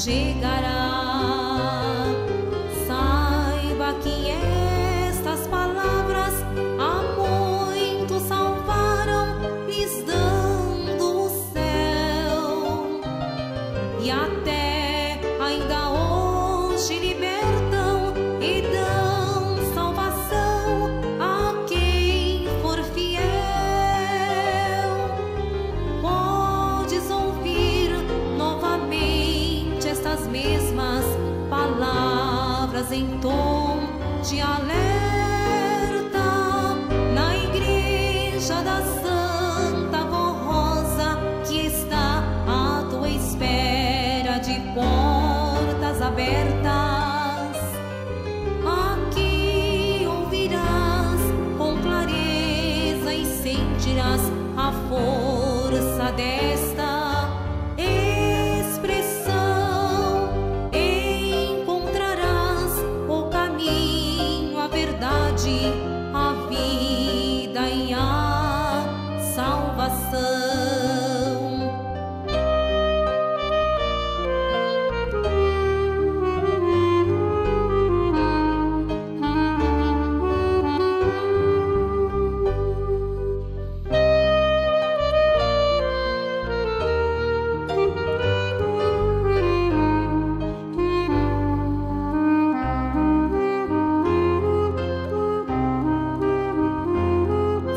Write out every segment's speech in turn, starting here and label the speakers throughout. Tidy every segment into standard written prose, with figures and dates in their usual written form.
Speaker 1: chegará. Saiba que estas palavras a muitos salvaram, lhes dando o céu, e até ainda hoje libertam e dão salvação a quem for fiel. Podes ouvir novamente estas mesmas palavras em tom de alerta na igreja da Santa Rosa, que está à tua espera de portas abertas. Aqui ouvirás com clareza e sentirás a força desta expressão. Encontrarás o caminho, a verdade, a vida e a salvação.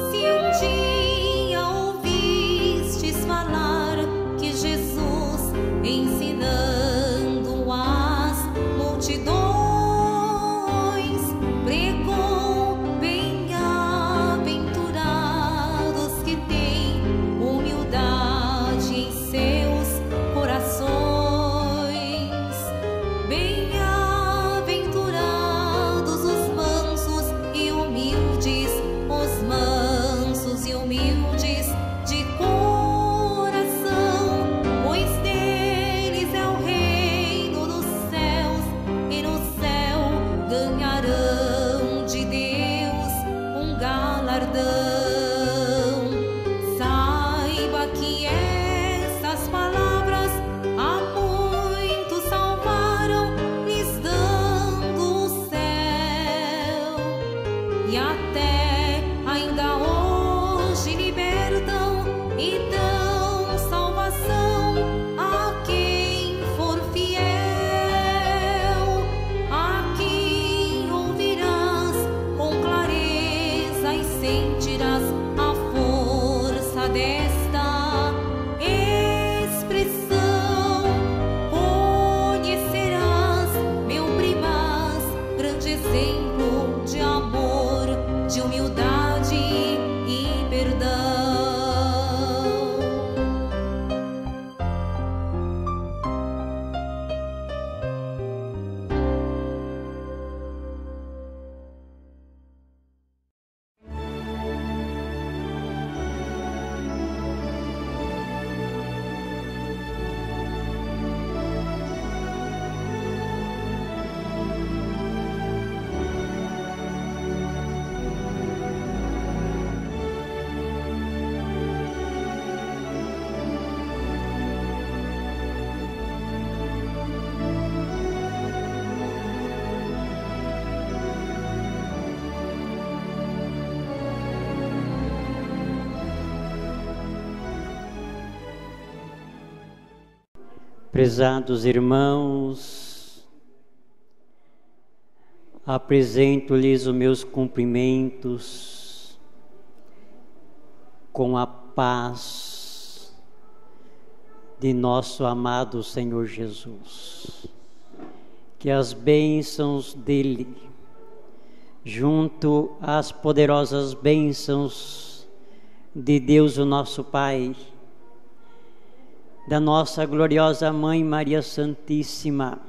Speaker 1: Se um dia ouvistes falar que Jesus, ensinando as multidões, pregou: bem-aventurados que têm humildade em seus corações, bem-aventurados os mansos e humildes, os mansos e humildes de coração, pois deles é o reino dos céus, e no céu ganharão de Deus um galardão. Saiba que estas palavras a muitos salvaram, lhes dando o céu, e até ainda hoje libertam e dão salvação a quem for fiel. Aqui ouvirás com clareza e sentirás a força desta expressão. Conhecerás, meu primaz, grande exemplo de amor, de humildade e perdão.
Speaker 2: Prezados irmãos, apresento-lhes os meus cumprimentos com a paz de nosso amado Senhor Jesus. Que as bênçãos dele, junto às poderosas bênçãos de Deus o nosso Pai, da nossa gloriosa Mãe Maria Santíssima,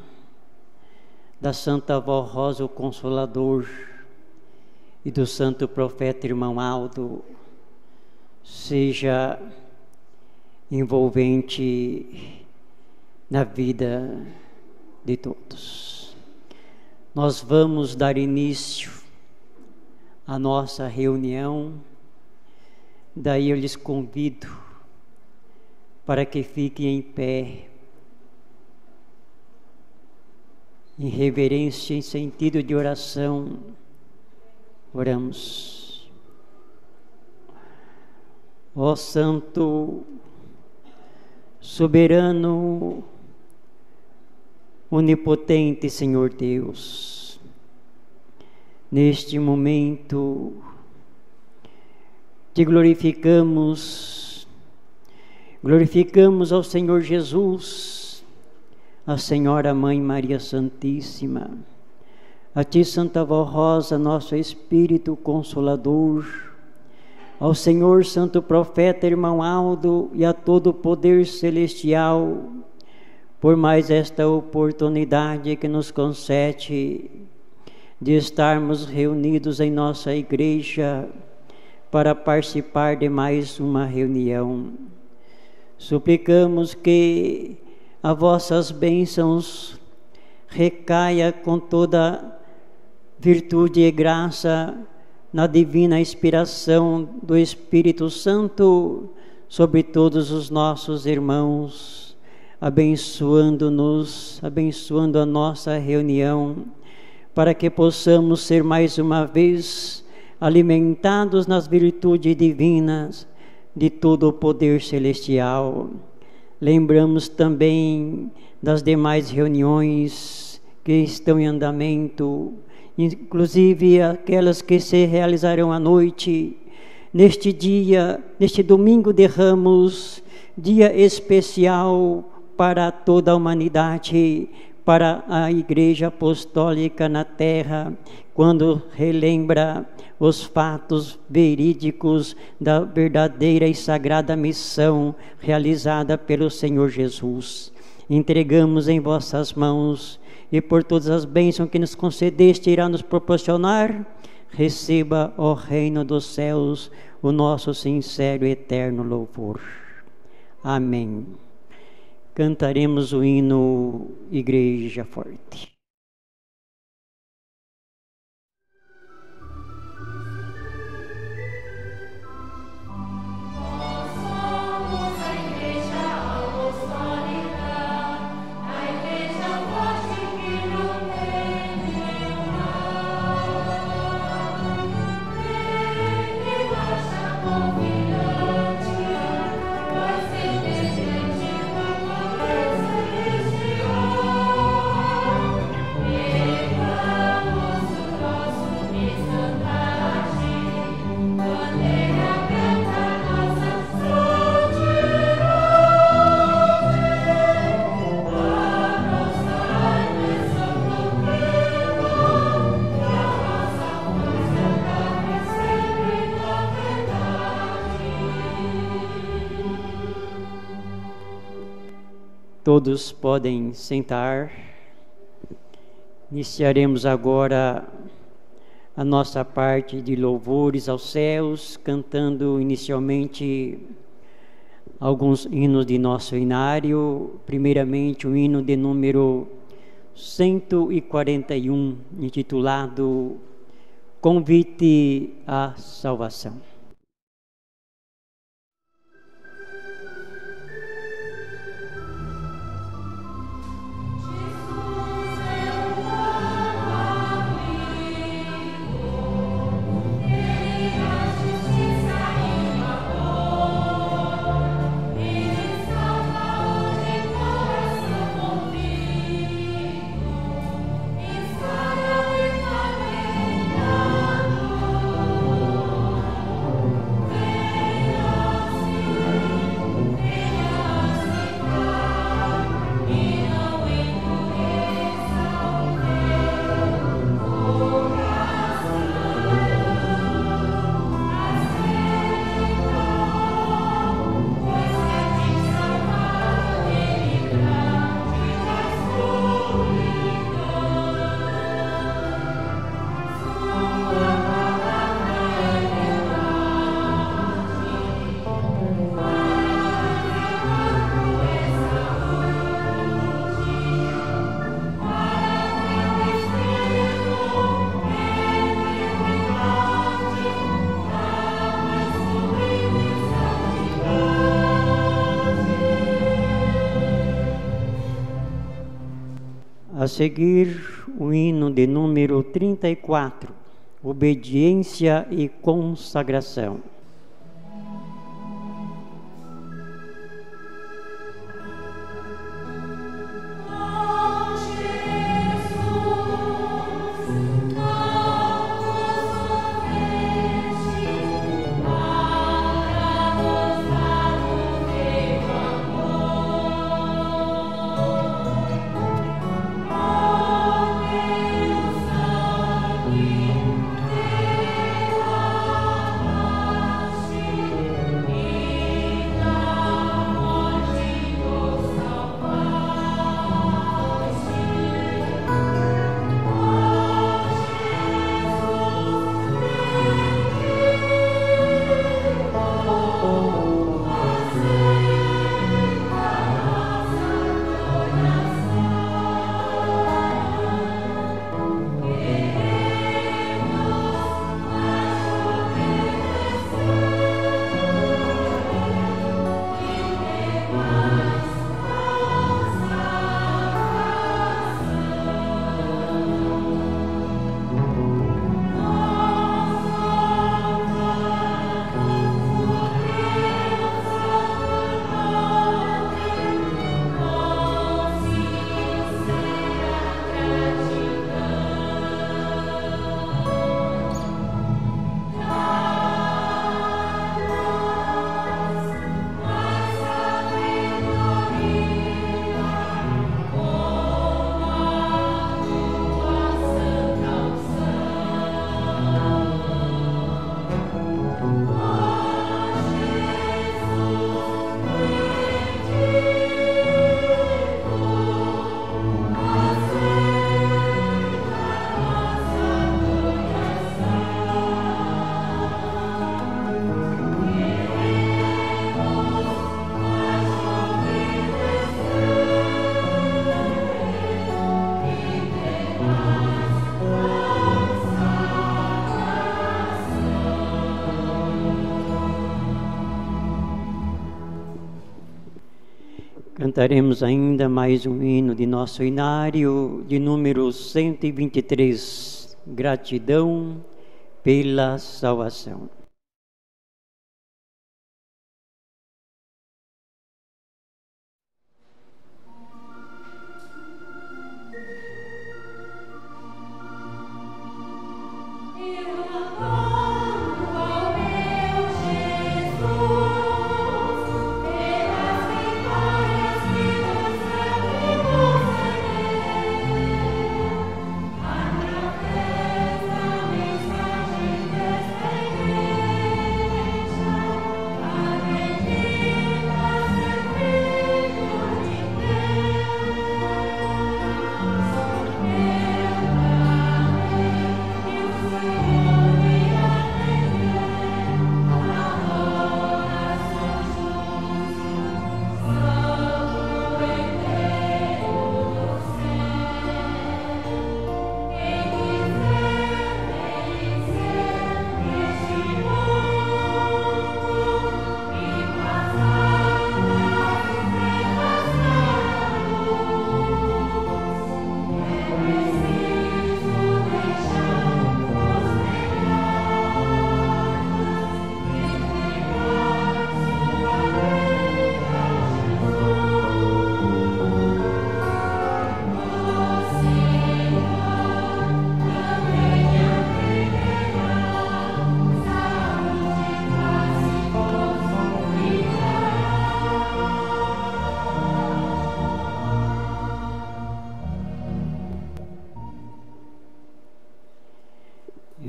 Speaker 2: da Santa Avó Rosa, o Consolador, e do Santo Profeta Irmão Aldo, seja envolvente na vida de todos. Nós vamos dar início à nossa reunião, daí eu lhes convido para que fiquem em pé Em reverência, em sentido de oração, oramos. Ó Santo, soberano, onipotente Senhor Deus, neste momento te glorificamos ao Senhor Jesus, a Senhora Mãe Maria Santíssima, a Ti, Santa Vó Rosa, nosso Espírito Consolador, ao Senhor Santo Profeta Irmão Aldo e a todo o poder celestial, por mais esta oportunidade que nos concede de estarmos reunidos em nossa igreja para participar de mais uma reunião. Suplicamos que as vossas bênçãos recaia com toda virtude e graça na divina inspiração do Espírito Santo sobre todos os nossos irmãos, abençoando-nos, abençoando a nossa reunião, para que possamos ser mais uma vez alimentados nas virtudes divinas de todo o poder celestial. Lembramos também das demais reuniões que estão em andamento, inclusive aquelas que se realizarão à noite. Neste dia, neste domingo de Ramos, dia especial para toda a humanidade, para a Igreja Apostólica na Terra, quando relembra os fatos verídicos da verdadeira e sagrada missão realizada pelo Senhor Jesus. Entregamos em vossas mãos, e por todas as bênçãos que nos concedeste, irá nos proporcionar, receba, ó Reino dos céus, o nosso sincero e eterno louvor. Amém. Cantaremos o hino Igreja Forte. Todos podem sentar. Iniciaremos agora a nossa parte de louvores aos céus, cantando inicialmente alguns hinos de nosso inário. Primeiramente, o hino de número 141, intitulado Convite à Salvação. A seguir, o hino de número 34, Obediência e Consagração. Cantaremos ainda mais um hino de nosso inário, de número 123, Gratidão pela Salvação.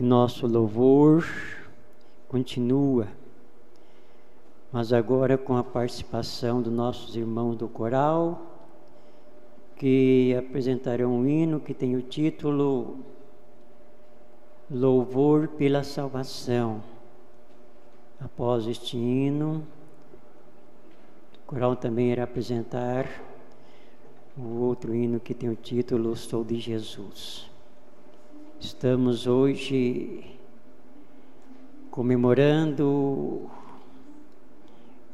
Speaker 2: Nosso louvor continua, mas agora com a participação dos nossos irmãos do coral, que apresentarão um hino que tem o título Louvor pela Salvação. Após este hino, o coral também irá apresentar o outro hino que tem o título Sou de Jesus. Estamos hoje comemorando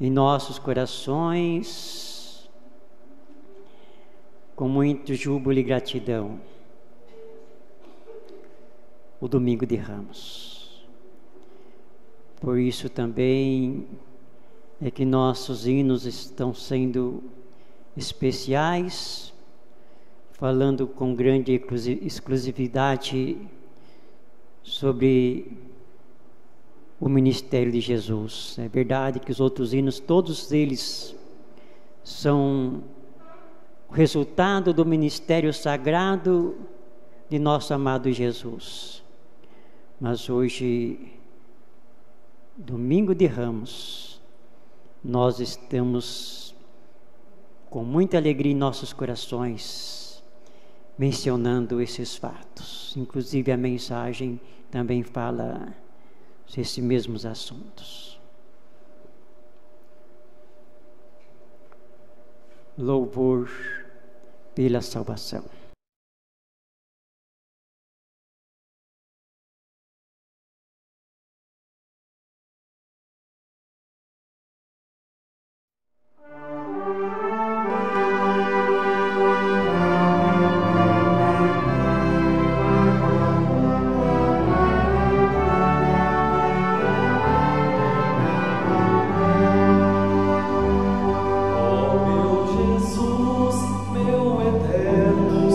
Speaker 2: em nossos corações com muito júbilo e gratidão, o Domingo de Ramos. Por isso também é que nossos hinos estão sendo especiais, falando com grande exclusividade sobre o ministério de Jesus. É verdade que os outros hinos, todos eles são o resultado do ministério sagrado de nosso amado Jesus. Mas hoje, Domingo de Ramos, nós estamos com muita alegria em nossos corações, mencionando esses fatos. Inclusive a mensagem também fala esses mesmos assuntos. Louvor pela salvação.
Speaker 3: Ó meu Jesus, meu eterno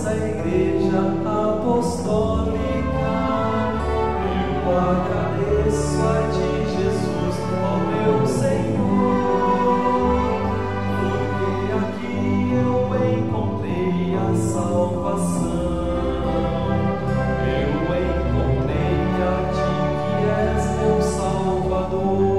Speaker 3: nossa Igreja Apostólica. Eu agradeço a Ti, Jesus, ó meu Senhor, porque aqui eu encontrei a salvação. Eu encontrei a Ti, que és meu Salvador.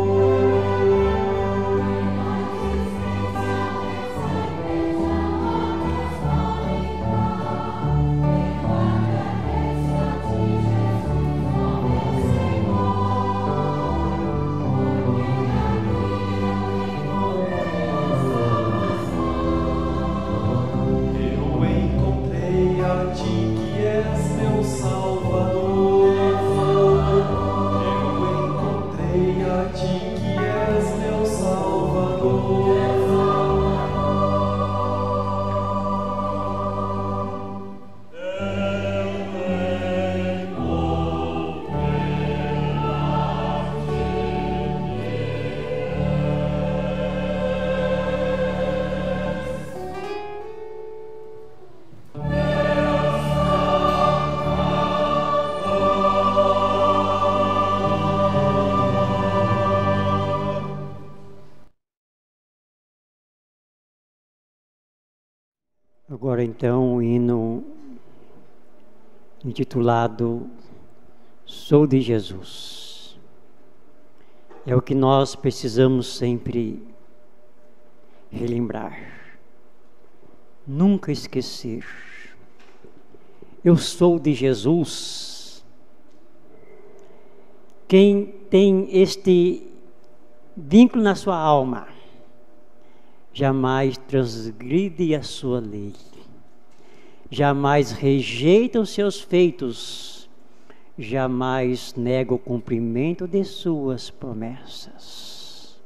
Speaker 2: Agora então o hino intitulado Sou de Jesus. É o que nós precisamos sempre relembrar, nunca esquecer. Eu sou de Jesus. Quem tem este vínculo na sua alma jamais transgride a sua lei, jamais rejeita os seus feitos, jamais nega o cumprimento de suas promessas.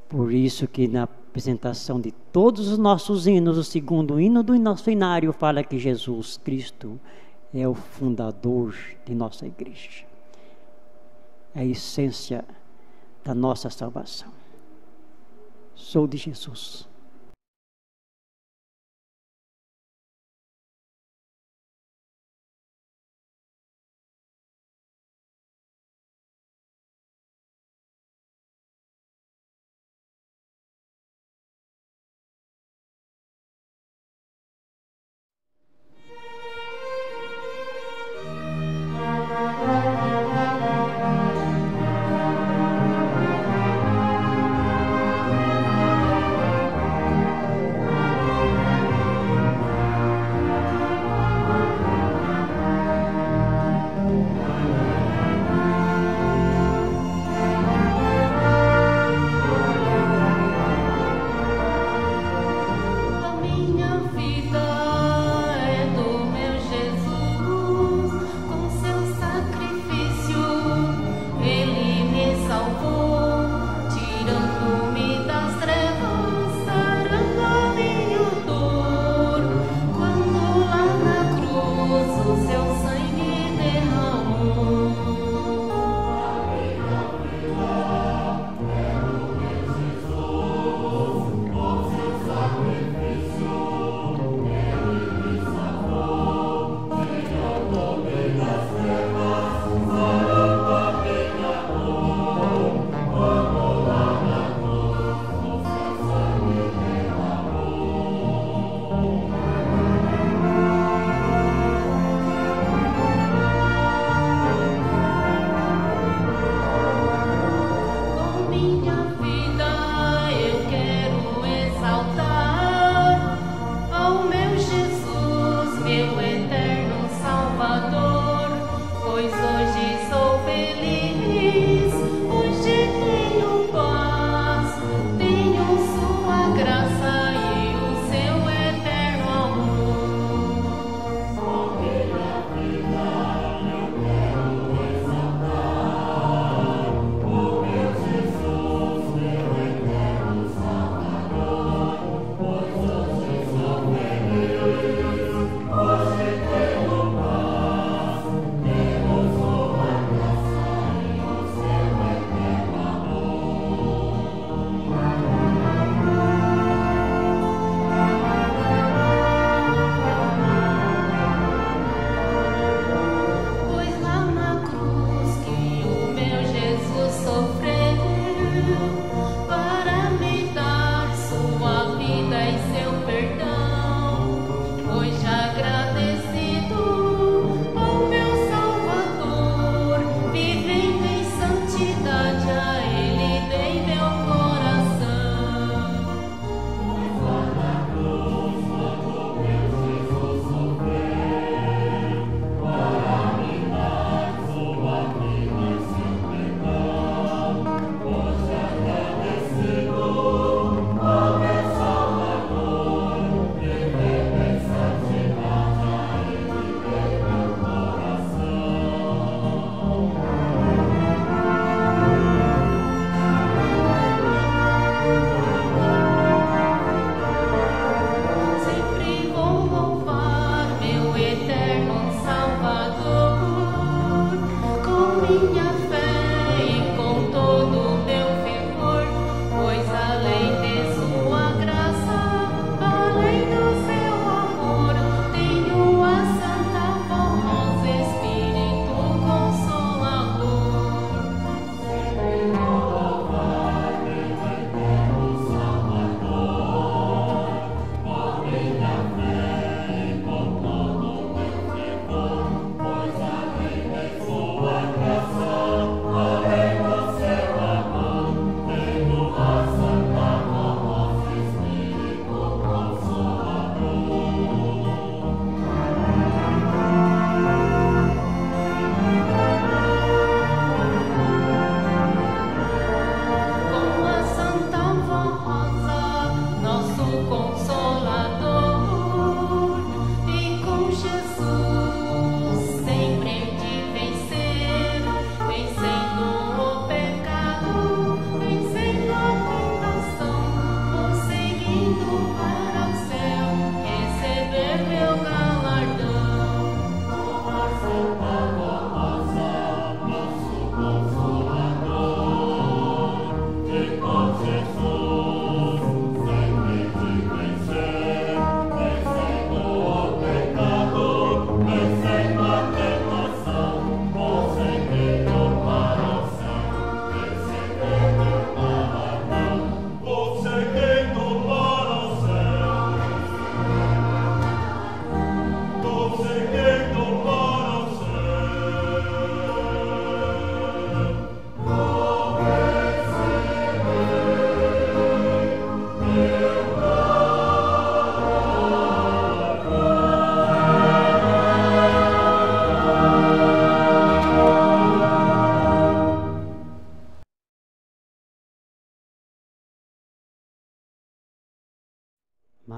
Speaker 2: Por isso que na apresentação de todos os nossos hinos, o segundo hino do nosso inário fala que Jesus Cristo é o fundador de nossa igreja, a essência da nossa salvação. Sou de Jesus.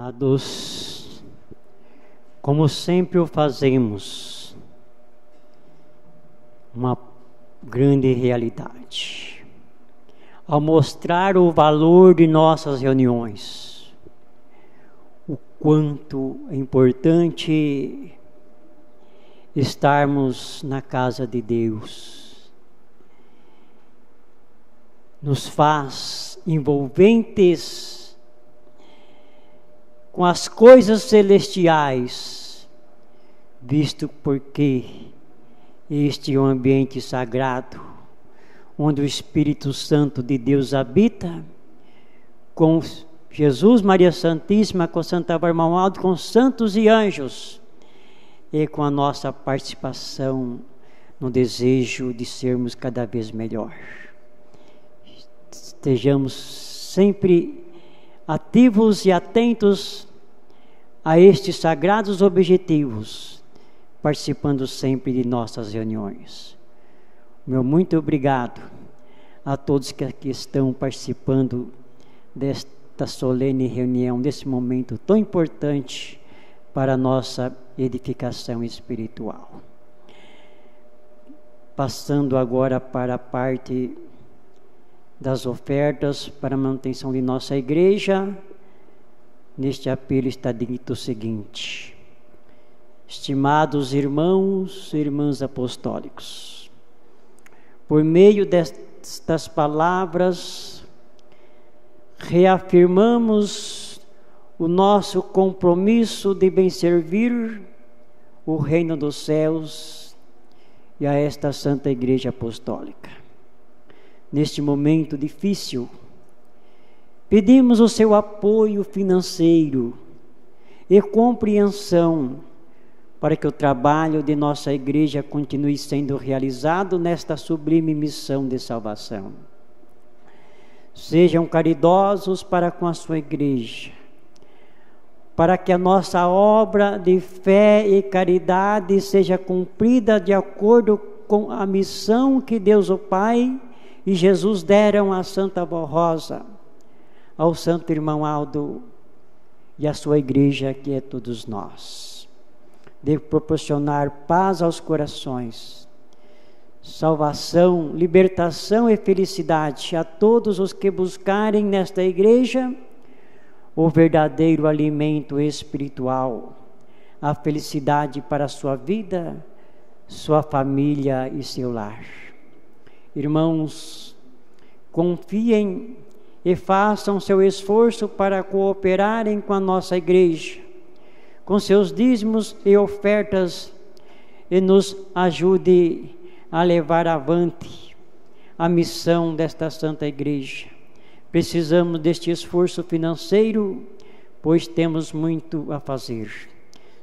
Speaker 2: Amados, como sempre o fazemos, uma grande realidade, ao mostrar o valor de nossas reuniões, o quanto é importante estarmos na casa de Deus, nos faz envolventes com as coisas celestiais, visto porque este é um ambiente sagrado, onde o Espírito Santo de Deus habita, com Jesus, Maria Santíssima, com Santa Bárbara, irmão Aldo, com santos e anjos, e com a nossa participação no desejo de sermos cada vez melhor. Estejamos sempre ativos e atentos a estes sagrados objetivos, participando sempre de nossas reuniões. Meu muito obrigado a todos que aqui estão participando desta solene reunião, desse momento tão importante para a nossa edificação espiritual. Passando agora para a parte das ofertas para a manutenção de nossa igreja, neste apelo está dito o seguinte: estimados irmãos e irmãs apostólicos, por meio destas palavras, reafirmamos o nosso compromisso de bem servir o reino dos céus e a esta Santa Igreja Apostólica. Neste momento difícil, pedimos o seu apoio financeiro e compreensão para que o trabalho de nossa igreja continue sendo realizado nesta sublime missão de salvação. Sejam caridosos para com a sua igreja, para que a nossa obra de fé e caridade seja cumprida de acordo com a missão que Deus o Pai e Jesus deram à Santa Avó Rosa, ao Santo Irmão Aldo e à sua igreja, que é todos nós. De proporcionar paz aos corações, salvação, libertação e felicidade a todos os que buscarem nesta igreja o verdadeiro alimento espiritual, a felicidade para a sua vida, sua família e seu lar. Irmãos, confiem e façam seu esforço para cooperarem com a nossa igreja, com seus dízimos e ofertas, e nos ajude a levar avante a missão desta Santa Igreja. Precisamos deste esforço financeiro, pois temos muito a fazer,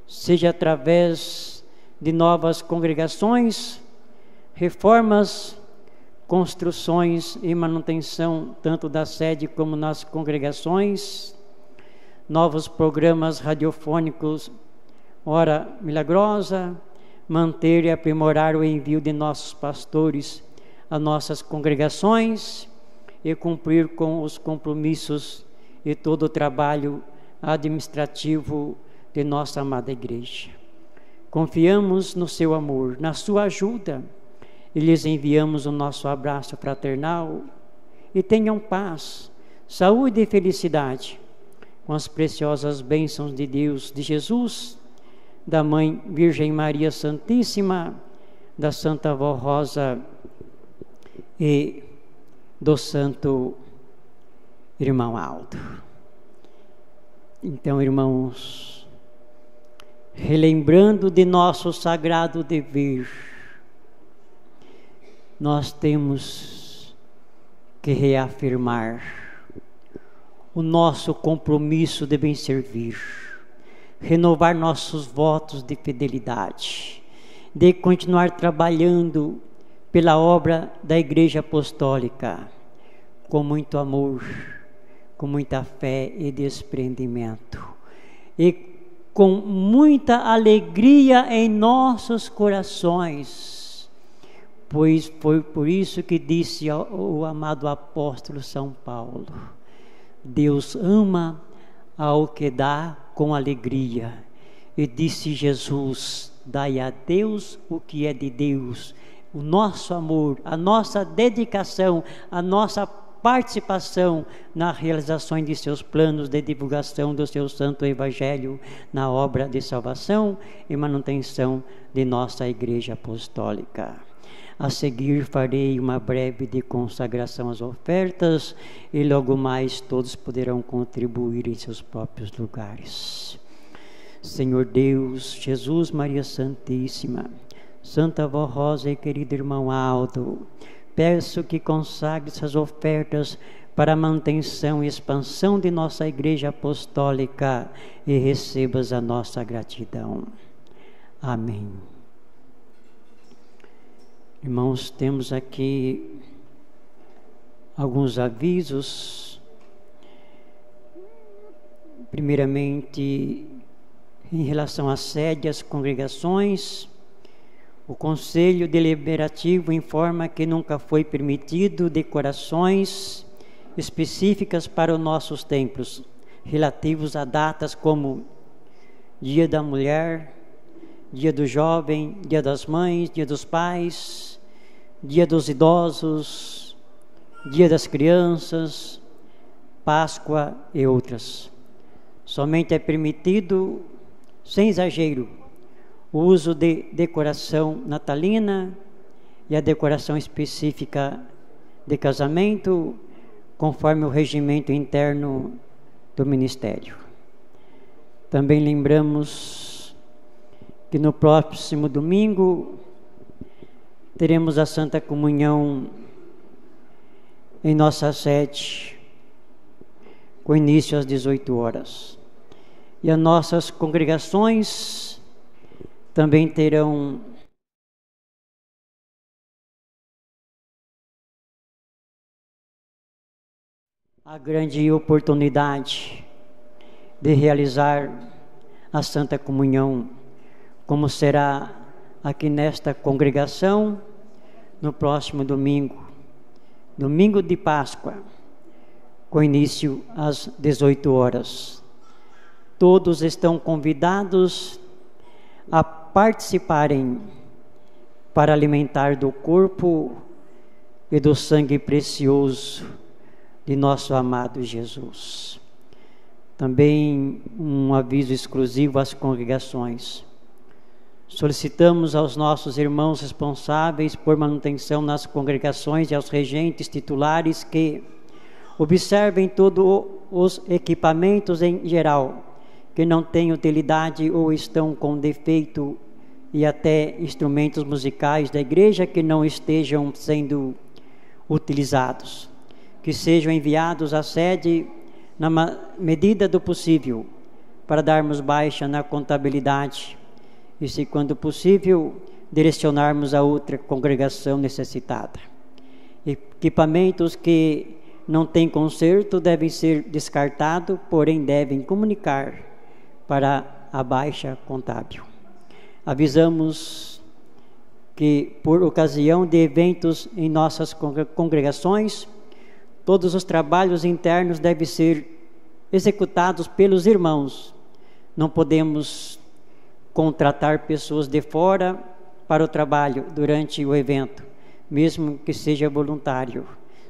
Speaker 2: seja através de novas congregações, reformas, construções e manutenção tanto da sede como nas congregações, novos programas radiofônicos, hora milagrosa, manter e aprimorar o envio de nossos pastores a nossas congregações e cumprir com os compromissos e todo o trabalho administrativo de nossa amada igreja. Confiamos no seu amor, na sua ajuda, e lhes enviamos o nosso abraço fraternal, e tenham paz, saúde e felicidade, com as preciosas bênçãos de Deus, de Jesus, da Mãe Virgem Maria Santíssima, da Santa Avó Rosa e do Santo Irmão Aldo. Então, irmãos, relembrando de nosso sagrado dever, nós temos que reafirmar o nosso compromisso de bem servir, renovar nossos votos de fidelidade, de continuar trabalhando pela obra da Igreja Apostólica, com muito amor, com muita fé e desprendimento, e com muita alegria em nossos corações, pois foi por isso que disse o amado apóstolo São Paulo: Deus ama ao que dá com alegria. E disse Jesus: dai a Deus o que é de Deus. O nosso amor, a nossa dedicação, a nossa participação na realização de seus planos de divulgação do seu santo evangelho, na obra de salvação e manutenção de nossa Igreja Apostólica. A seguir farei uma breve de consagração às ofertas e logo mais todos poderão contribuir em seus próprios lugares. Senhor Deus, Jesus, Maria Santíssima, Santa Avó Rosa e querido irmão Aldo, peço que consagre essas ofertas para a manutenção e expansão de nossa Igreja Apostólica e recebas a nossa gratidão. Amém. Irmãos, temos aqui alguns avisos. Primeiramente, em relação à sede, às congregações, o Conselho Deliberativo informa que nunca foi permitido decorações específicas para os nossos templos, relativos a datas como Dia da Mulher, Dia do Jovem, Dia das Mães, Dia dos Pais, Dia dos Idosos, Dia das Crianças, Páscoa e outras. Somente é permitido, sem exagero, o uso de decoração natalina e a decoração específica de casamento, conforme o regimento interno do Ministério. Também lembramos que no próximo domingo teremos a Santa Comunhão em nossa sede, com início às 18 horas. E as nossas congregações também terão a grande oportunidade de realizar a Santa Comunhão, como será aqui nesta congregação no próximo domingo, domingo de Páscoa, com início às 18 horas. Todos estão convidados a participarem para alimentar do corpo e do sangue precioso de nosso amado Jesus. Também um aviso exclusivo às congregações. Solicitamos aos nossos irmãos responsáveis por manutenção nas congregações e aos regentes titulares que observem todos os equipamentos em geral que não têm utilidade ou estão com defeito, e até instrumentos musicais da igreja que não estejam sendo utilizados, que sejam enviados à sede na medida do possível, para darmos baixa na contabilidade e, se quando possível, direcionarmos a outra congregação necessitada. Equipamentos que não têm conserto devem ser descartados, porém devem comunicar para a baixa contábil. Avisamos que, por ocasião de eventos em nossas congregações, todos os trabalhos internos devem ser executados pelos irmãos. Não podemos contratar pessoas de fora para o trabalho durante o evento, mesmo que seja voluntário.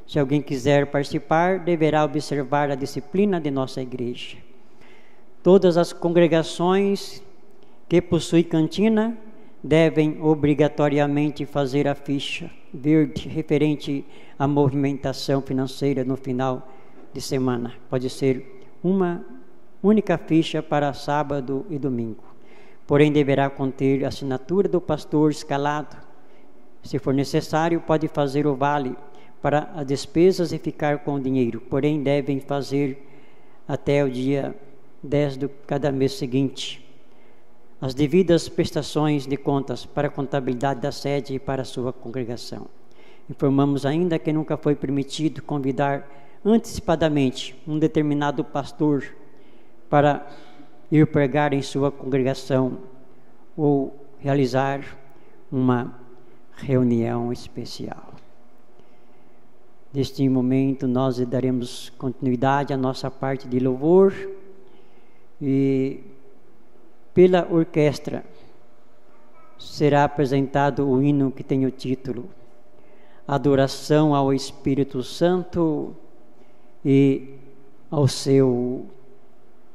Speaker 2: Se alguém quiser participar, deverá observar a disciplina de nossa igreja. Todas as congregações que possuem cantina devem obrigatoriamente fazer a ficha verde referente à movimentação financeira no final de semana. Pode ser uma única ficha para sábado e domingo. Porém, deverá conter a assinatura do pastor escalado. Se for necessário, pode fazer o vale para as despesas e ficar com o dinheiro. Porém, devem fazer até o dia 10 de cada mês seguinte as devidas prestações de contas para a contabilidade da sede e para a sua congregação. Informamos ainda que nunca foi permitido convidar antecipadamente um determinado pastor para ir pregar em sua congregação ou realizar uma reunião especial. Neste momento, nós daremos continuidade à nossa parte de louvor E pela orquestra será apresentado o hino que tem o título Adoração ao Espírito Santo e ao seu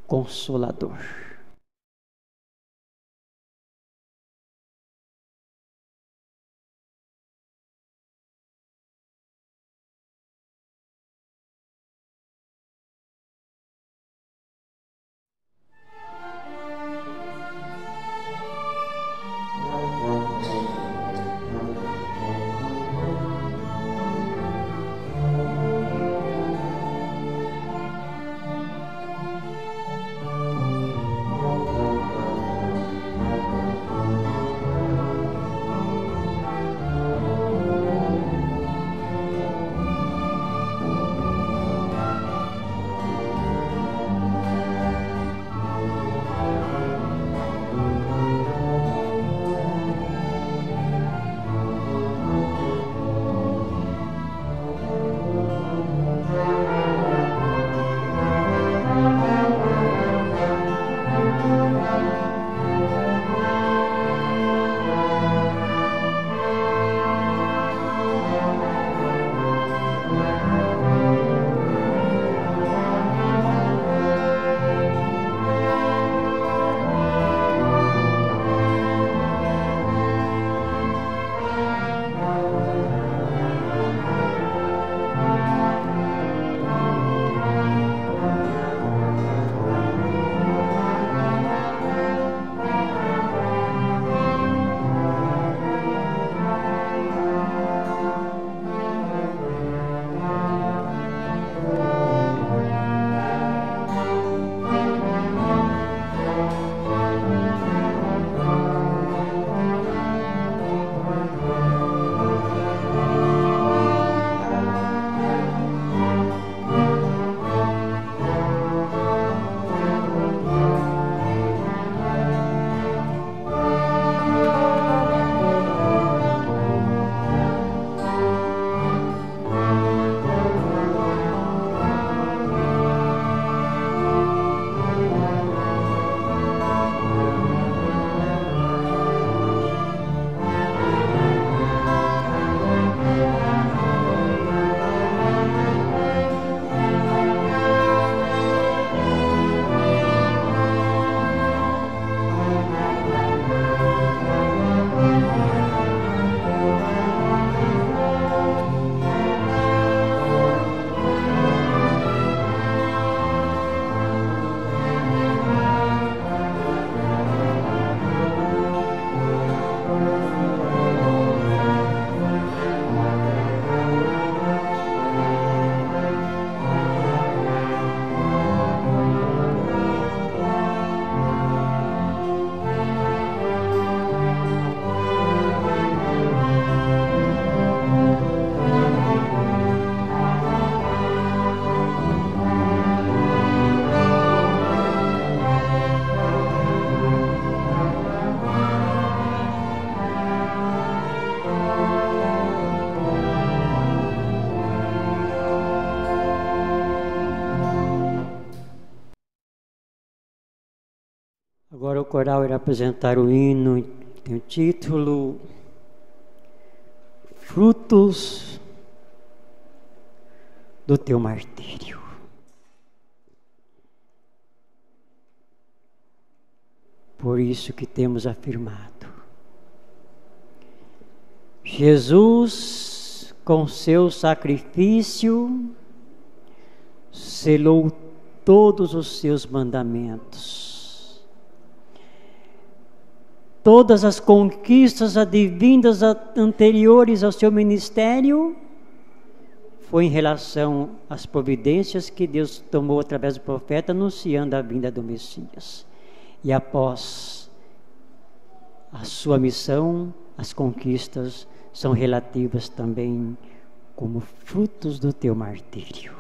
Speaker 2: Consolador. Agora o coral irá apresentar o hino, que tem o título Frutos do Teu Martírio. Por isso que temos afirmado, Jesus, com seu sacrifício, selou todos os seus mandamentos. Todas as conquistas advindas anteriores ao seu ministério foi em relação às providências que Deus tomou através do profeta, anunciando a vinda do Messias. E após a sua missão, as conquistas são relativas também como frutos do teu martírio.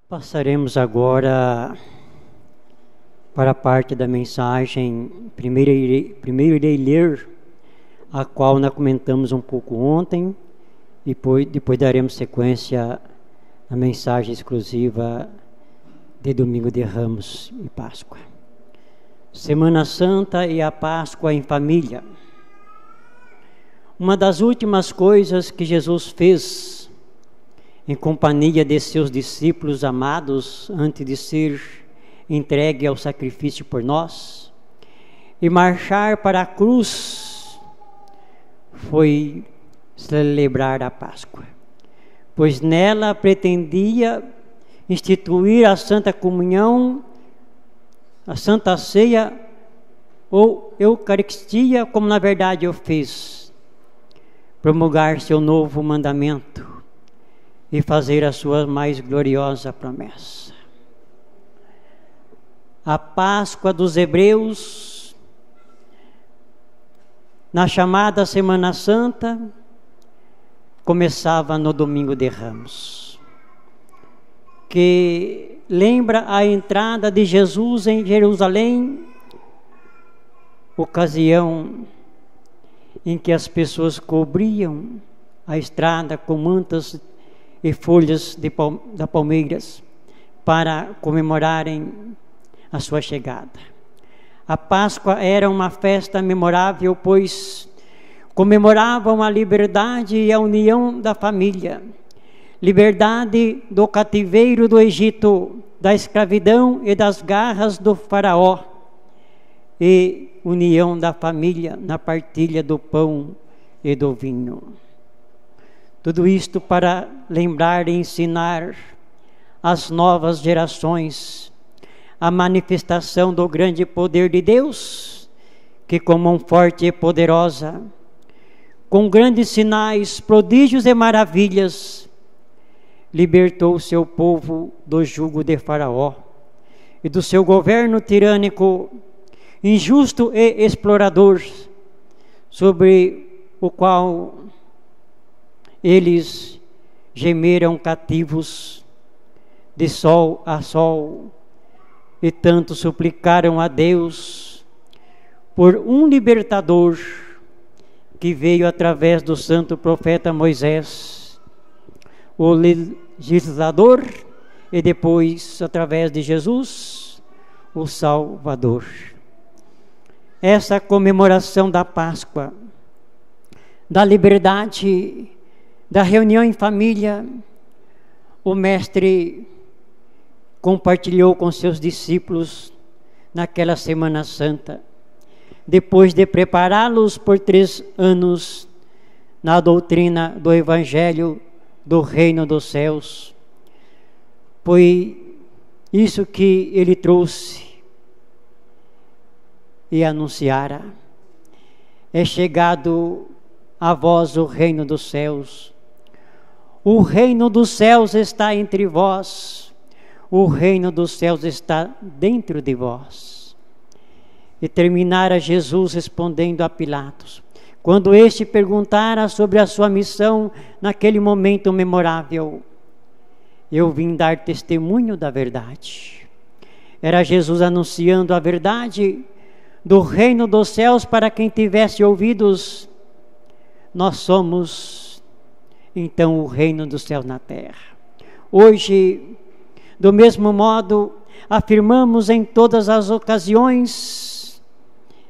Speaker 2: Passaremos agora para a parte da mensagem. Primeiro irei ler a qual nós comentamos um pouco ontem, e depois daremos sequência à mensagem exclusiva de Domingo de Ramos e Páscoa. Semana Santa e a Páscoa em família. Uma das últimas coisas que Jesus fez em companhia de seus discípulos amados antes de ser entregue ao sacrifício por nós e marchar para a cruz foi celebrar a Páscoa, pois nela pretendia instituir a Santa Comunhão, a Santa Ceia ou Eucaristia, como na verdade eu fiz, promulgar seu novo mandamento e fazer a sua mais gloriosa promessa. A Páscoa dos Hebreus, na chamada Semana Santa, começava no Domingo de Ramos, que lembra a entrada de Jesus em Jerusalém, ocasião em que as pessoas cobriam a estrada com mantas e folhas da palmeiras para comemorarem a sua chegada. A Páscoa era uma festa memorável, pois comemoravam a liberdade e a união da família, liberdade do cativeiro do Egito, da escravidão e das garras do faraó, e união da família na partilha do pão e do vinho. Tudo isto para lembrar e ensinar às novas gerações a manifestação do grande poder de Deus, que com mão forte e poderosa, com grandes sinais, prodígios e maravilhas, libertou seu povo do jugo de Faraó e do seu governo tirânico, injusto e explorador, sobre o qual eles gemeram cativos de sol a sol, e tanto suplicaram a Deus por um libertador que veio através do santo profeta Moisés, o legislador, e depois através de Jesus, o Salvador. Essa comemoração da Páscoa, da liberdade, da reunião em família, o Mestre compartilhou com seus discípulos naquela Semana Santa, depois de prepará-los por 3 anos na doutrina do Evangelho do Reino dos Céus. Foi isso que ele trouxe e anunciara: é chegado a vós o reino dos céus. O reino dos céus está entre vós. O reino dos céus está dentro de vós. E terminara Jesus respondendo a Pilatos, quando este perguntara sobre a sua missão naquele momento memorável: eu vim dar testemunho da verdade. Era Jesus anunciando a verdade do reino dos céus para quem tivesse ouvidos. Nós somos então o reino dos céus na terra. Hoje, do mesmo modo, afirmamos em todas as ocasiões,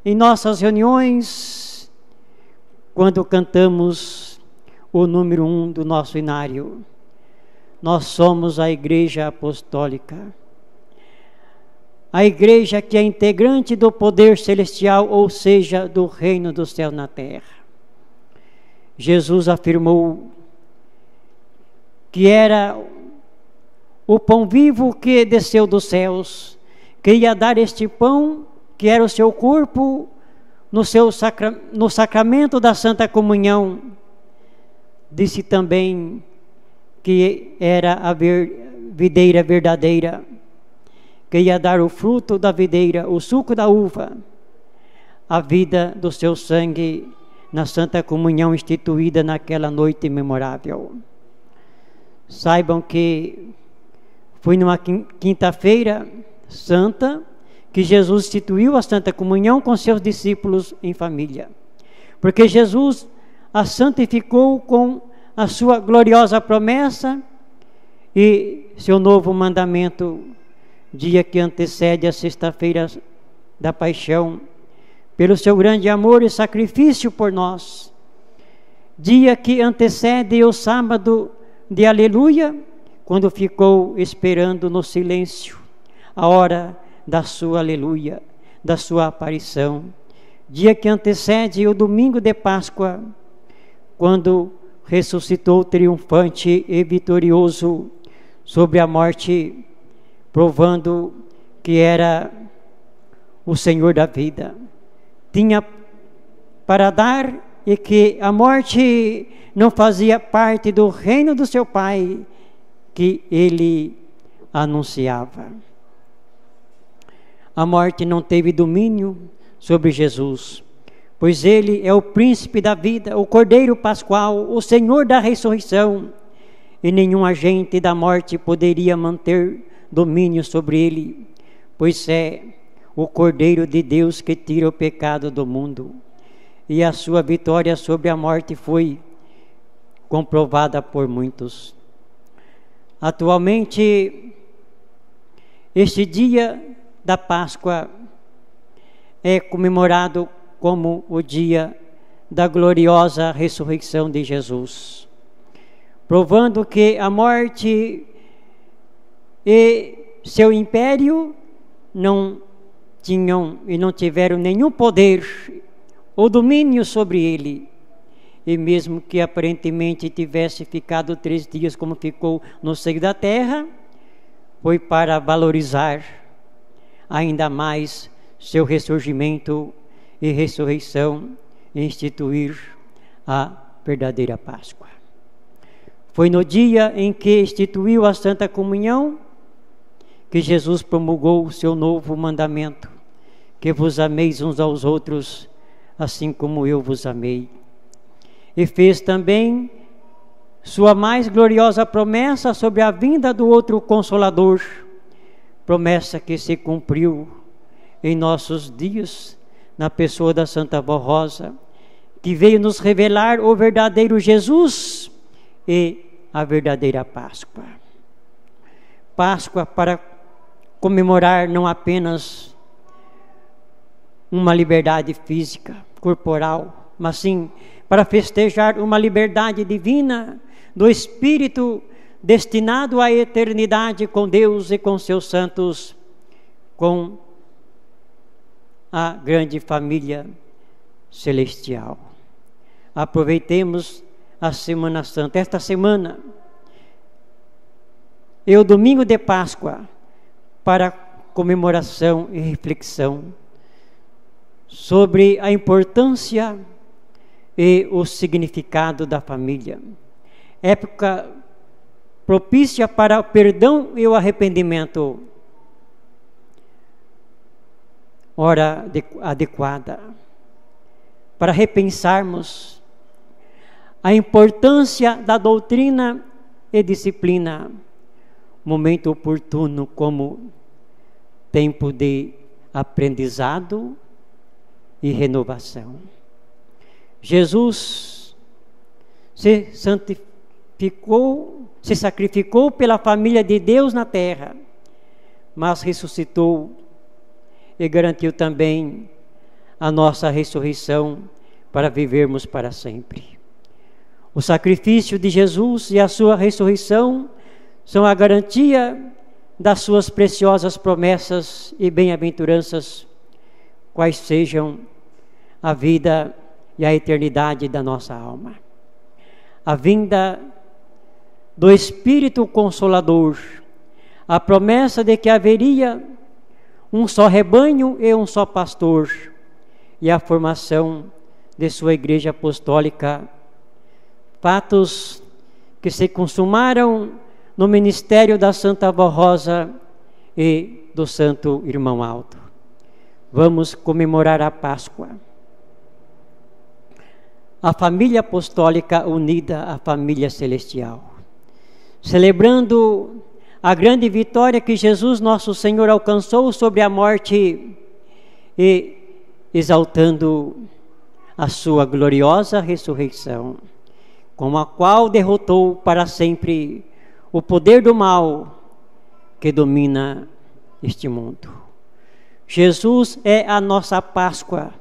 Speaker 2: em nossas reuniões, quando cantamos o número 1 do nosso inário: nós somos a Igreja Apostólica, a Igreja que é integrante do poder celestial, ou seja, do reino do céu na terra. Jesus afirmou que era o pão vivo que desceu dos céus, que ia dar este pão, que era o seu corpo, no sacramento da Santa Comunhão. Disse também que era a videira verdadeira, que ia dar o fruto da videira, o suco da uva, a vida do seu sangue na Santa Comunhão instituída naquela noite memorável. Saibam que Foi numa quinta-feira santa que Jesus instituiu a Santa Comunhão com seus discípulos em família. Porque Jesus a santificou com a sua gloriosa promessa e seu novo mandamento, dia que antecede a sexta-feira da paixão, pelo seu grande amor e sacrifício por nós. Dia que antecede o sábado de Aleluia, quando ficou esperando no silêncio a hora da sua Aleluia, da sua aparição. Dia que antecede o domingo de Páscoa, quando ressuscitou triunfante e vitorioso sobre a morte, provando que era o Senhor da vida. Tinha para dar e que a morte não fazia parte do reino do seu Pai, que ele anunciava. A morte não teve domínio sobre Jesus, pois ele é o príncipe da vida, o Cordeiro Pascual, o Senhor da ressurreição, e nenhum agente da morte poderia manter domínio sobre ele, pois é o Cordeiro de Deus que tira o pecado do mundo. E a sua vitória sobre a morte foi comprovada por muitos. Atualmente, este dia da Páscoa é comemorado como o dia da gloriosa ressurreição de Jesus, provando que a morte e seu império não tinham e não tiveram nenhum poder ou domínio sobre ele. E mesmo que aparentemente tivesse ficado 3 dias como ficou no seio da terra, foi para valorizar ainda mais seu ressurgimento e ressurreição e instituir a verdadeira Páscoa. Foi no dia em que instituiu a Santa Comunhão que Jesus promulgou o seu novo mandamento, que vos ameis uns aos outros, assim como eu vos amei. E fez também sua mais gloriosa promessa sobre a vinda do outro Consolador, promessa que se cumpriu em nossos dias, na pessoa da Santa Avó Rosa, que veio nos revelar o verdadeiro Jesus e a verdadeira Páscoa. Páscoa para comemorar não apenas uma liberdade física, corporal, mas sim para festejar uma liberdade divina do Espírito destinado à eternidade com Deus e com seus santos, com a grande família celestial. Aproveitemos a Semana Santa, esta semana e o domingo de Páscoa, para comemoração e reflexão sobre a importância e o significado da família. Época propícia para o perdão e o arrependimento. Hora adequada para repensarmos a importância da doutrina e disciplina. Momento oportuno como tempo de aprendizado e renovação. Jesus se santificou, se sacrificou pela família de Deus na terra, mas ressuscitou e garantiu também a nossa ressurreição para vivermos para sempre. O sacrifício de Jesus e a sua ressurreição são a garantia das suas preciosas promessas e bem-aventuranças, quais sejam a vida e a eternidade da nossa alma. A vinda do Espírito Consolador, a promessa de que haveria um só rebanho e um só pastor, e a formação de sua Igreja Apostólica, fatos que se consumaram no ministério da Santa Avó Rosa e do Santo Irmão Aldo. Vamos comemorar a Páscoa. A família apostólica unida à família celestial, celebrando a grande vitória que Jesus nosso Senhor alcançou sobre a morte e exaltando a sua gloriosa ressurreição, com a qual derrotou para sempre o poder do mal que domina este mundo. Jesus é a nossa Páscoa,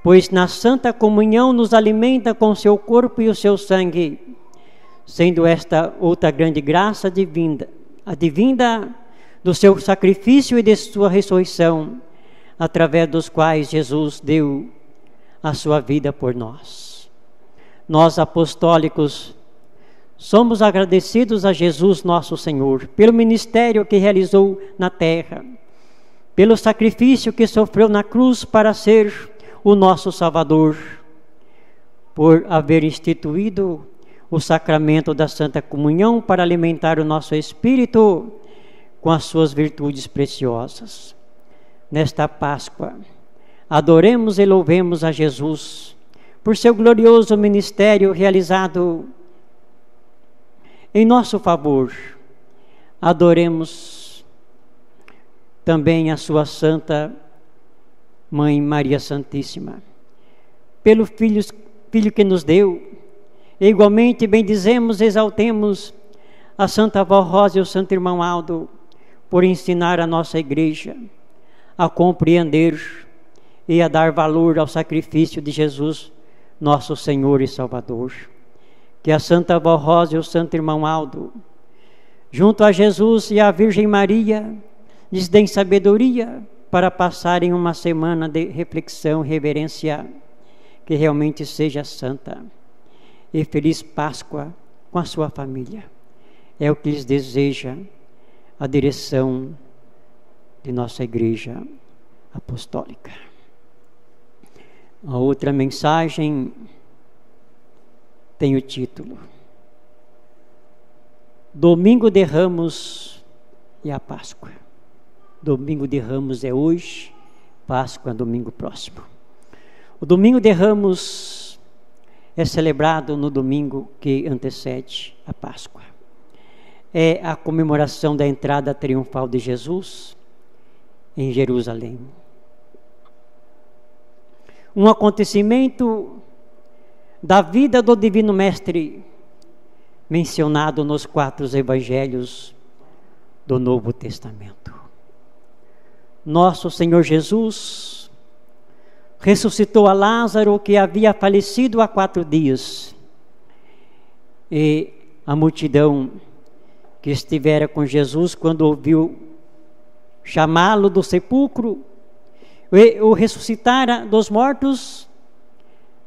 Speaker 2: pois na Santa Comunhão nos alimenta com seu corpo e o seu sangue, sendo esta outra grande graça divina, advinda do seu sacrifício e de sua ressurreição, através dos quais Jesus deu a sua vida por nós. Nós, apostólicos, somos agradecidos a Jesus nosso Senhor pelo ministério que realizou na terra, pelo sacrifício que sofreu na cruz para ser o nosso Salvador, por haver instituído o sacramento da Santa Comunhão para alimentar o nosso espírito com as suas virtudes preciosas. Nesta Páscoa, adoremos e louvemos a Jesus por seu glorioso ministério realizado em nosso favor. Adoremos também a sua Santa Mãe Maria Santíssima, pelo Filho que nos deu. E igualmente bendizemos e exaltemos a Santa Avó Rosa e o Santo Irmão Aldo, por ensinar a nossa Igreja a compreender e a dar valor ao sacrifício de Jesus, nosso Senhor e Salvador. Que a Santa Avó Rosa e o Santo Irmão Aldo, junto a Jesus e à Virgem Maria, lhes deem sabedoria para passarem uma semana de reflexão, reverência, que realmente seja santa. E feliz Páscoa com a sua família. É o que lhes deseja a direção de nossa Igreja Apostólica. A outra mensagem tem o título: Domingo de Ramos e a Páscoa. Domingo de Ramos é hoje, Páscoa domingo próximo. O Domingo de Ramos é celebrado no domingo que antecede a Páscoa. É a comemoração da entrada triunfal de Jesus em Jerusalém. Um acontecimento da vida do Divino Mestre, mencionado nos 4 evangelhos do Novo Testamento. Nosso Senhor Jesus ressuscitou a Lázaro, que havia falecido há 4 dias. E a multidão que estivera com Jesus, quando ouviu chamá-lo do sepulcro, e o ressuscitara dos mortos,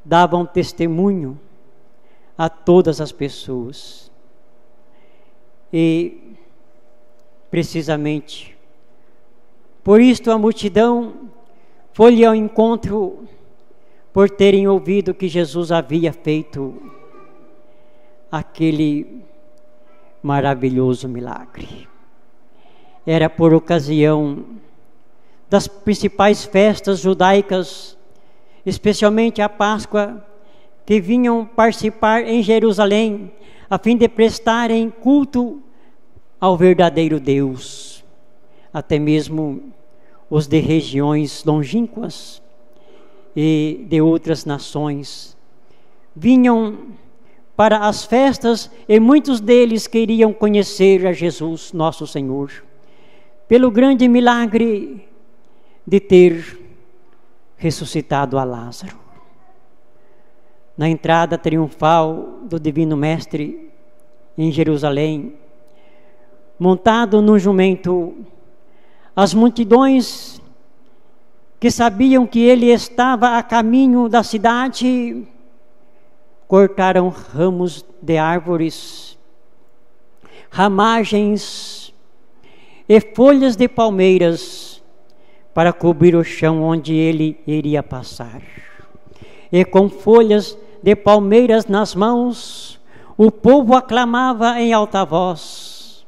Speaker 2: davam testemunho a todas as pessoas. E, precisamente, por isto a multidão foi-lhe ao encontro, por terem ouvido que Jesus havia feito aquele maravilhoso milagre. Era por ocasião das principais festas judaicas, especialmente a Páscoa, que vinham participar em Jerusalém, a fim de prestarem culto ao verdadeiro Deus. Até mesmo os de regiões longínquas e de outras nações vinham para as festas, e muitos deles queriam conhecer a Jesus, nosso Senhor, pelo grande milagre de ter ressuscitado a Lázaro. Na entrada triunfal do Divino Mestre em Jerusalém, montado num jumento, as multidões que sabiam que ele estava a caminho da cidade, cortaram ramos de árvores, ramagens e folhas de palmeiras para cobrir o chão onde ele iria passar. E com folhas de palmeiras nas mãos, o povo aclamava em alta voz: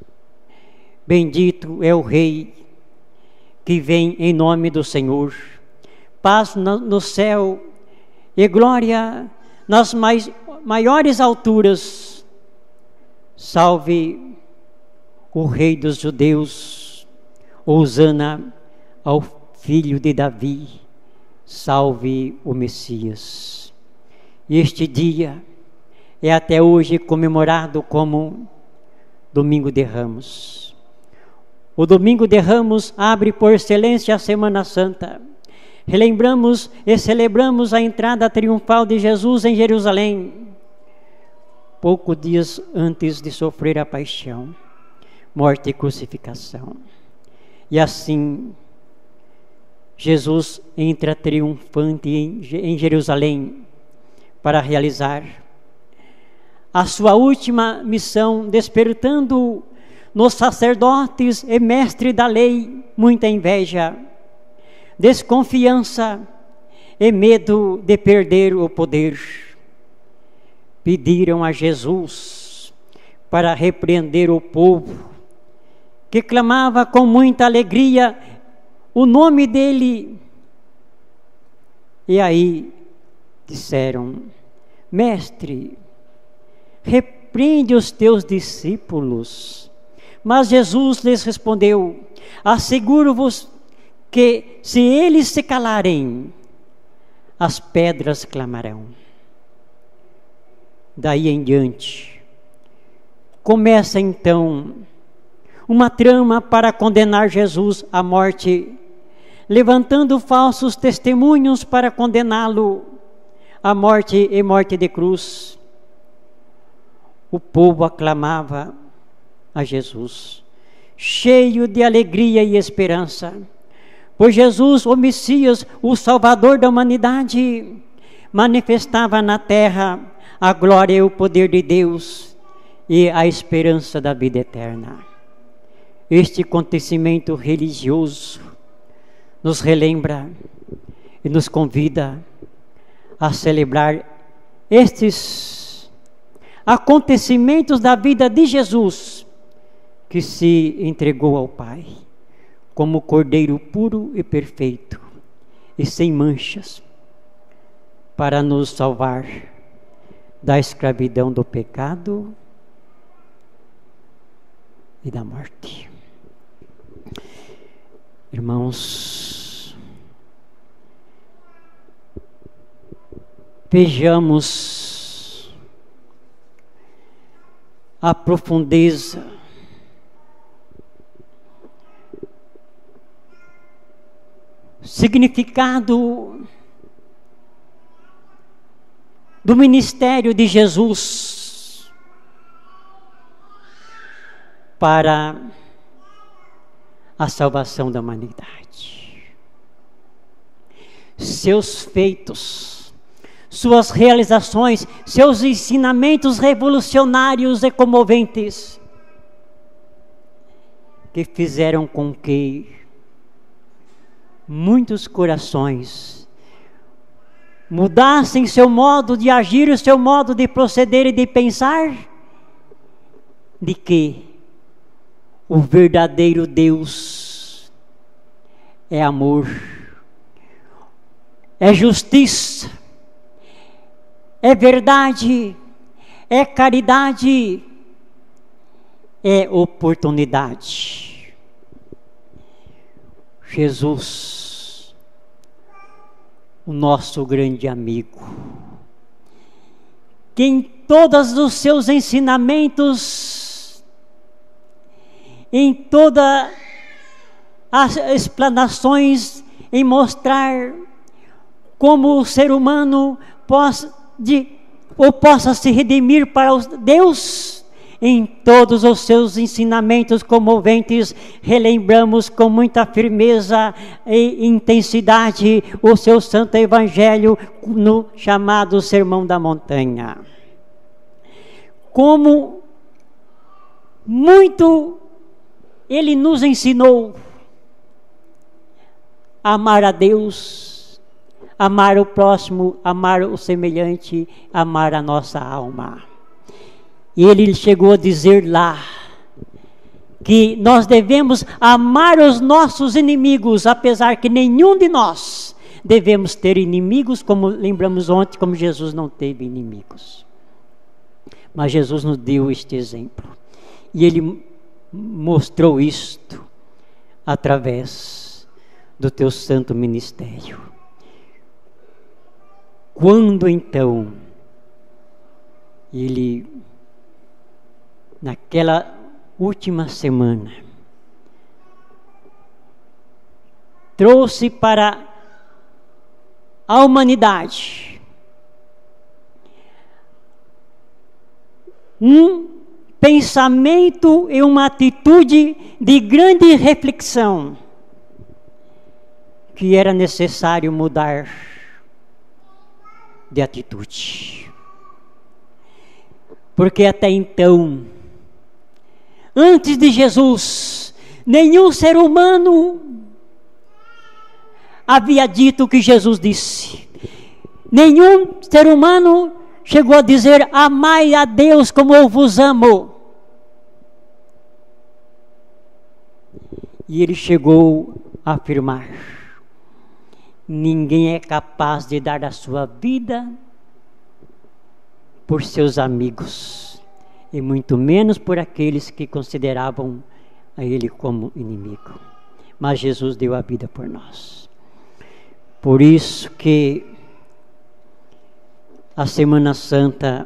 Speaker 2: Bendito é o Rei que vem em nome do Senhor, paz no céu e glória nas maiores alturas. Salve o Rei dos Judeus, hosana ao Filho de Davi, salve o Messias. Este dia é até hoje comemorado como Domingo de Ramos. O Domingo de Ramos abre por excelência a Semana Santa. Relembramos e celebramos a entrada triunfal de Jesus em Jerusalém, poucos dias antes de sofrer a paixão, morte e crucificação. E assim, Jesus entra triunfante em Jerusalém para realizar a sua última missão, despertando nos sacerdotes e mestres da lei muita inveja, desconfiança e medo de perder o poder. Pediram a Jesus para repreender o povo, que clamava com muita alegria o nome dele. E aí disseram: Mestre, repreende os teus discípulos. Mas Jesus lhes respondeu: asseguro-vos que, se eles se calarem, as pedras clamarão. Daí em diante, começa então uma trama para condenar Jesus à morte, levantando falsos testemunhos para condená-lo à morte e morte de cruz. O povo aclamava a Jesus, cheio de alegria e esperança, pois Jesus, o Messias, o Salvador da humanidade, manifestava na terra a glória e o poder de Deus e a esperança da vida eterna. Este acontecimento religioso nos relembra e nos convida a celebrar estes acontecimentos da vida de Jesus, que se entregou ao Pai como Cordeiro puro e perfeito e sem manchas, para nos salvar da escravidão do pecado e da morte. Irmãos, vejamos a profundeza significado do ministério de Jesus para a salvação da humanidade. Seus feitos, suas realizações, seus ensinamentos revolucionários e comoventes, que fizeram com que muitos corações mudassem seu modo de agir, o seu modo de proceder e de pensar, de que o verdadeiro Deus é amor, é justiça, é verdade, é caridade, é oportunidade. Jesus, o nosso grande amigo, que em todos os seus ensinamentos, em todas as explanações, em mostrar como o ser humano possa se redimir para Deus, em todos os seus ensinamentos comoventes, relembramos com muita firmeza e intensidade o seu santo evangelho no chamado Sermão da Montanha. Como muito ele nos ensinou a amar a Deus, amar o próximo, amar o semelhante, amar a nossa alma. E ele chegou a dizer lá que nós devemos amar os nossos inimigos, apesar que nenhum de nós devemos ter inimigos, como lembramos ontem, como Jesus não teve inimigos. Mas Jesus nos deu este exemplo. E ele mostrou isto através do teu santo ministério. Quando então ele, naquela última semana, trouxe para a humanidade um pensamento e uma atitude de grande reflexão, que era necessário mudar de atitude. Porque até então, antes de Jesus, nenhum ser humano havia dito o que Jesus disse. Nenhum ser humano chegou a dizer: amai a Deus como eu vos amo. E ele chegou a afirmar: ninguém é capaz de dar a sua vida por seus amigos, e muito menos por aqueles que consideravam a ele como inimigo. Mas Jesus deu a vida por nós. Por isso que a Semana Santa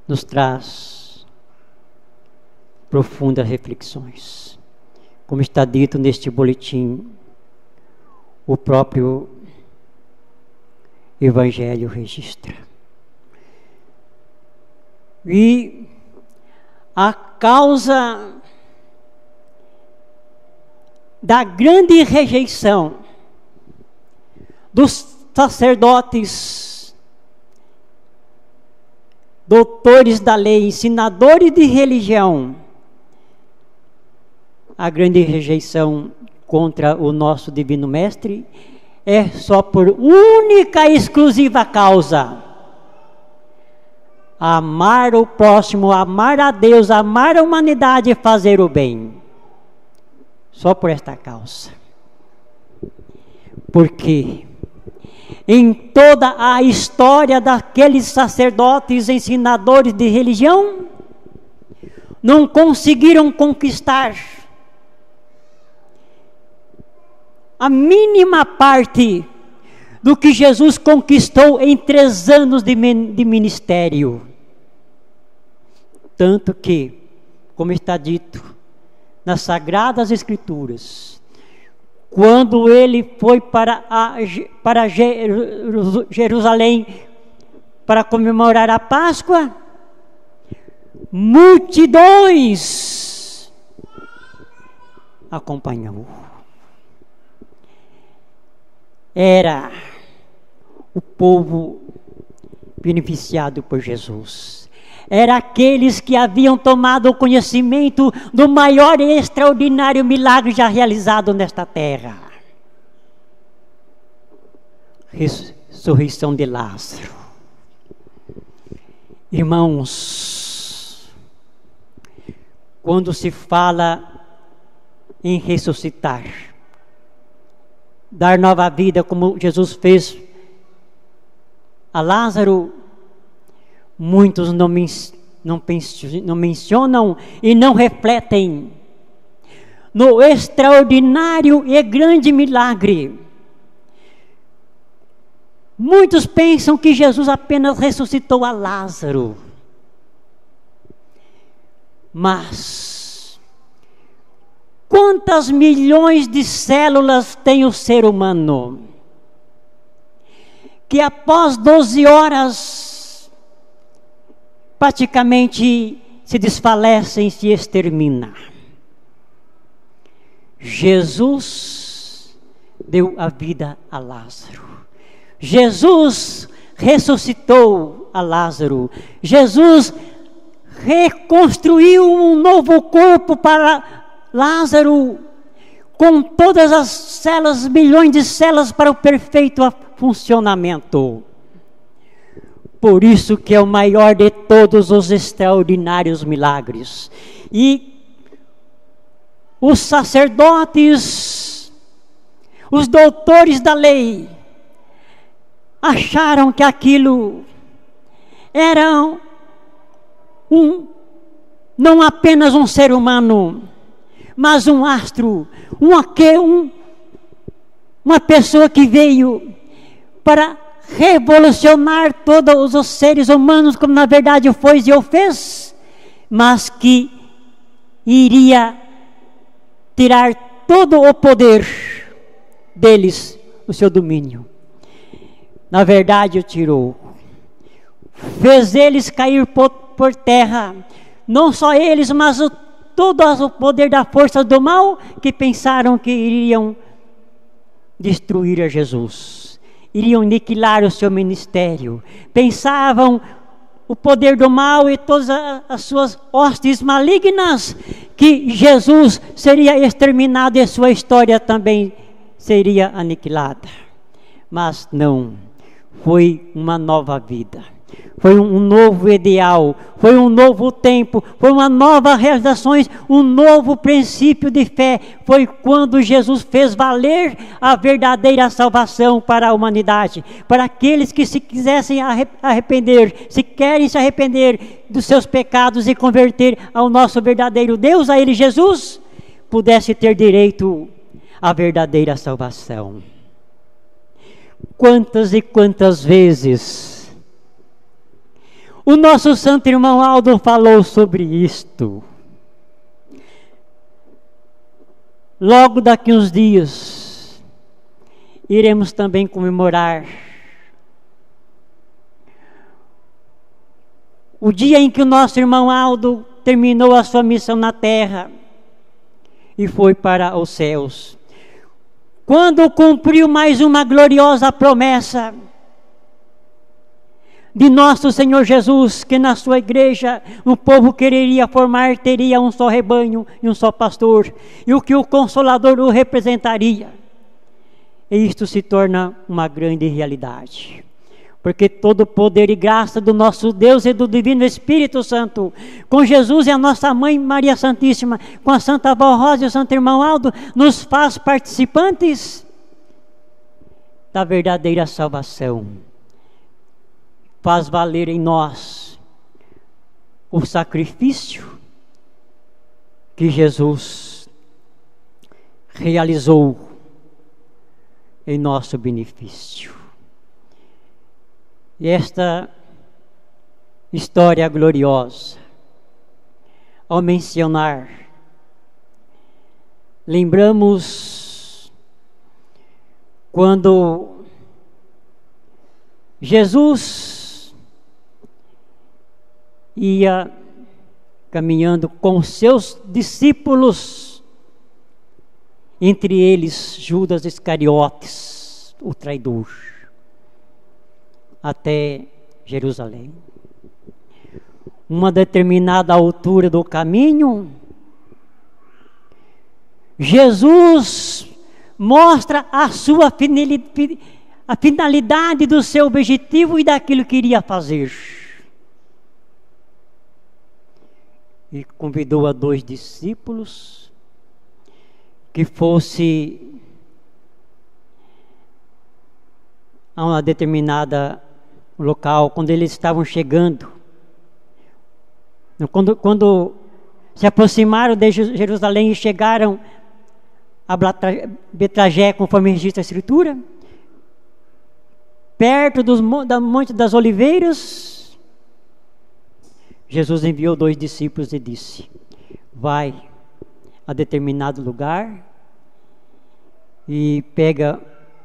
Speaker 2: nos traz profundas reflexões. Como está dito neste boletim, o próprio Evangelho registra. E a causa da grande rejeição dos sacerdotes, doutores da lei, ensinadores de religião, a grande rejeição contra o nosso Divino Mestre é só por única e exclusiva causa: amar o próximo, amar a Deus, amar a humanidade e fazer o bem. Só por esta causa. Porque em toda a história daqueles sacerdotes, ensinadores de religião, não conseguiram conquistar a mínima parte do que Jesus conquistou em 3 anos de ministério. Tanto que, como está dito nas Sagradas Escrituras, quando ele foi para Jerusalém para comemorar a Páscoa, multidões acompanhou. Era o povo beneficiado por Jesus. Era aqueles que haviam tomado o conhecimento do maior e extraordinário milagre já realizado nesta terra. Ressurreição de Lázaro. Irmãos, quando se fala em ressuscitar, dar nova vida, como Jesus fez a Lázaro, muitos não mencionam e não refletem no extraordinário e grande milagre. Muitos pensam que Jesus apenas ressuscitou a Lázaro. Mas quantas milhões de células tem o ser humano que após 12 horas praticamente se desfalecem, se exterminam? Jesus deu a vida a Lázaro. Jesus ressuscitou a Lázaro. Jesus reconstruiu um novo corpo para Lázaro, com todas as células, milhões de células para o perfeito funcionamento. Por isso que é o maior de todos os extraordinários milagres. E os sacerdotes, os doutores da lei, acharam que aquilo era não apenas um ser humano, mas um astro, uma pessoa que veio para revolucionar todos os seres humanos, como na verdade foi e o fez, mas que iria tirar todo o poder deles, o seu domínio. Na verdade o tirou, fez eles cair por terra, não só eles, mas todo o poder da força do mal, que pensaram que iriam destruir a Jesus, iriam aniquilar o seu ministério, pensavam o poder do mal e todas as suas hostes malignas, que Jesus seria exterminado e a sua história também seria aniquilada. Mas não, foi uma nova vida, foi um novo ideal, foi um novo tempo, foi uma nova realização, um novo princípio de fé. Foi quando Jesus fez valer a verdadeira salvação para a humanidade, para aqueles que se quisessem arrepender, se querem se arrepender dos seus pecados e converter ao nosso verdadeiro Deus, a Ele Jesus, pudesse ter direito à verdadeira salvação. Quantas e quantas vezes o nosso santo irmão Aldo falou sobre isto. Logo daqui uns dias, iremos também comemorar o dia em que o nosso irmão Aldo terminou a sua missão na terra e foi para os céus. Quando cumpriu mais uma gloriosa promessa de nosso Senhor Jesus, que na sua igreja o povo quereria formar, teria um só rebanho e um só pastor, e o que o Consolador o representaria. E isto se torna uma grande realidade, porque todo poder e graça do nosso Deus e do Divino Espírito Santo, com Jesus e a nossa Mãe Maria Santíssima, com a Santa Avó Rosa e o Santo Irmão Aldo, nos faz participantes da verdadeira salvação. Faz valer em nós o sacrifício que Jesus realizou em nosso benefício. E esta história gloriosa, ao mencionar, lembramos quando Jesus ia caminhando com seus discípulos, entre eles Judas Iscariotes, o traidor, até Jerusalém. Uma determinada altura do caminho, Jesus mostra a sua finalidade do seu objetivo e daquilo que iria fazer. E convidou a 2 discípulos que fosse a uma determinada local. Quando eles estavam chegando, quando se aproximaram de Jerusalém e chegaram a Betragé, conforme registra a Escritura, perto do Monte das Oliveiras, Jesus enviou 2 discípulos e disse: vai a determinado lugar e pega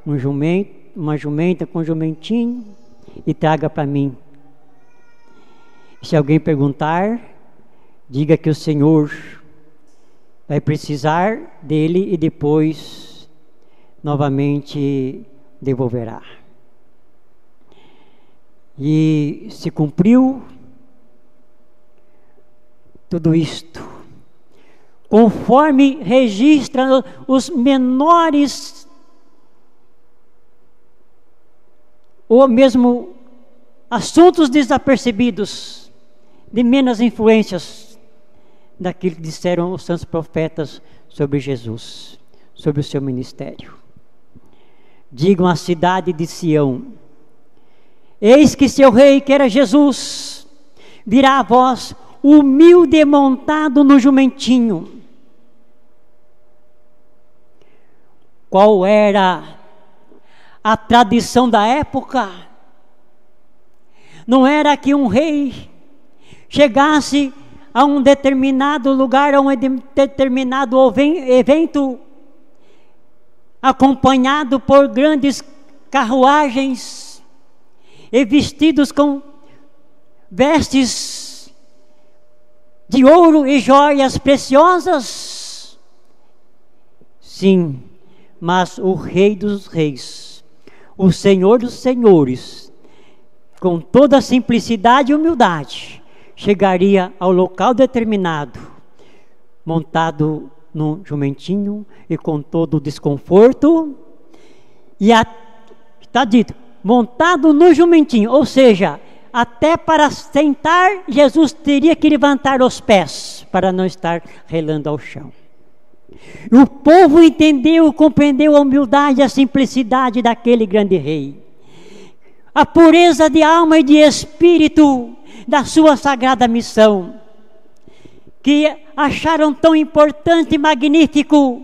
Speaker 2: uma jumenta com um jumentinho e traga para mim. Se alguém perguntar, diga que o Senhor vai precisar dele e depois novamente devolverá. E se cumpriu tudo isto, conforme registra os menores ou mesmo assuntos desapercebidos, de menos influências daquilo que disseram os santos profetas sobre Jesus, sobre o seu ministério. Digam à cidade de Sião: eis que seu rei, que era Jesus, virá a vós, humilde montado no jumentinho. Qual era a tradição da época? Não era que um rei chegasse a um determinado lugar, a um determinado evento, acompanhado por grandes carruagens e vestidos com vestes de ouro e joias preciosas. Sim, mas o Rei dos Reis, o Senhor dos Senhores, com toda a simplicidade e humildade, chegaria ao local determinado, montado num jumentinho e com todo o desconforto, e está dito, montado no jumentinho, ou seja, até para sentar, Jesus teria que levantar os pés, para não estar relando ao chão. E o povo entendeu, compreendeu a humildade e a simplicidade daquele grande rei, a pureza de alma e de espírito da sua sagrada missão, que acharam tão importante e magnífico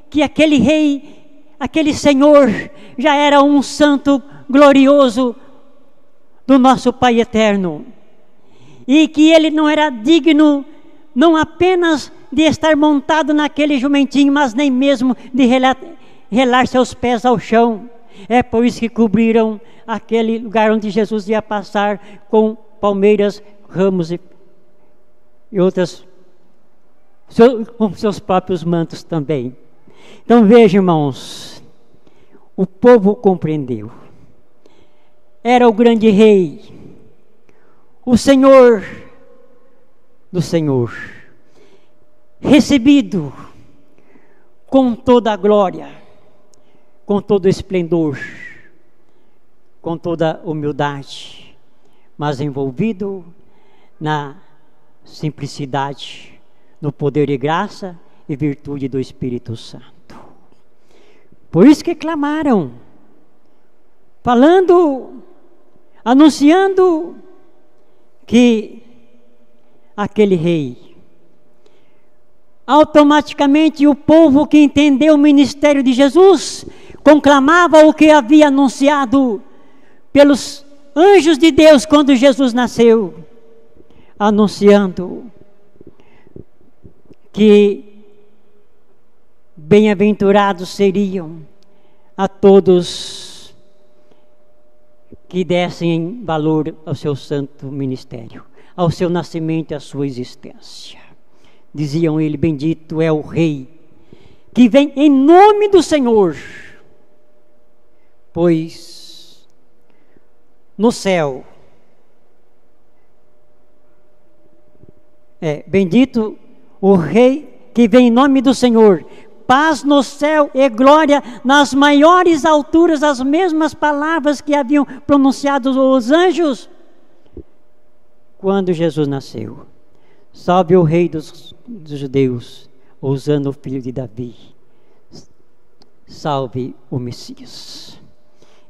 Speaker 2: que aquele rei, aquele Senhor, já era um santo glorioso do nosso Pai eterno, e que ele não era digno, não apenas de estar montado naquele jumentinho, mas nem mesmo de relar seus pés ao chão. É por isso que cobriram aquele lugar onde Jesus ia passar com palmeiras, ramos e outras, com seus próprios mantos também. Então veja, irmãos, o povo compreendeu. Era o grande rei, o Senhor do Senhor, recebido com toda a glória, com todo o esplendor, com toda a humildade, mas envolvido na simplicidade, no poder e graça e virtude do Espírito Santo. Por isso que clamaram, falando, anunciando que aquele rei, automaticamente o povo que entendeu o ministério de Jesus conclamava o que havia anunciado pelos anjos de Deus quando Jesus nasceu, anunciando que bem-aventurados seriam a todos que dessem valor ao seu santo ministério, ao seu nascimento e à sua existência. Diziam ele, bendito é o Rei, que vem em nome do Senhor, pois no céu, bendito o Rei que vem em nome do Senhor, paz no céu e glória nas maiores alturas, as mesmas palavras que haviam pronunciado os anjos quando Jesus nasceu. Salve o Rei dos judeus, Hosana o filho de Davi, salve o Messias.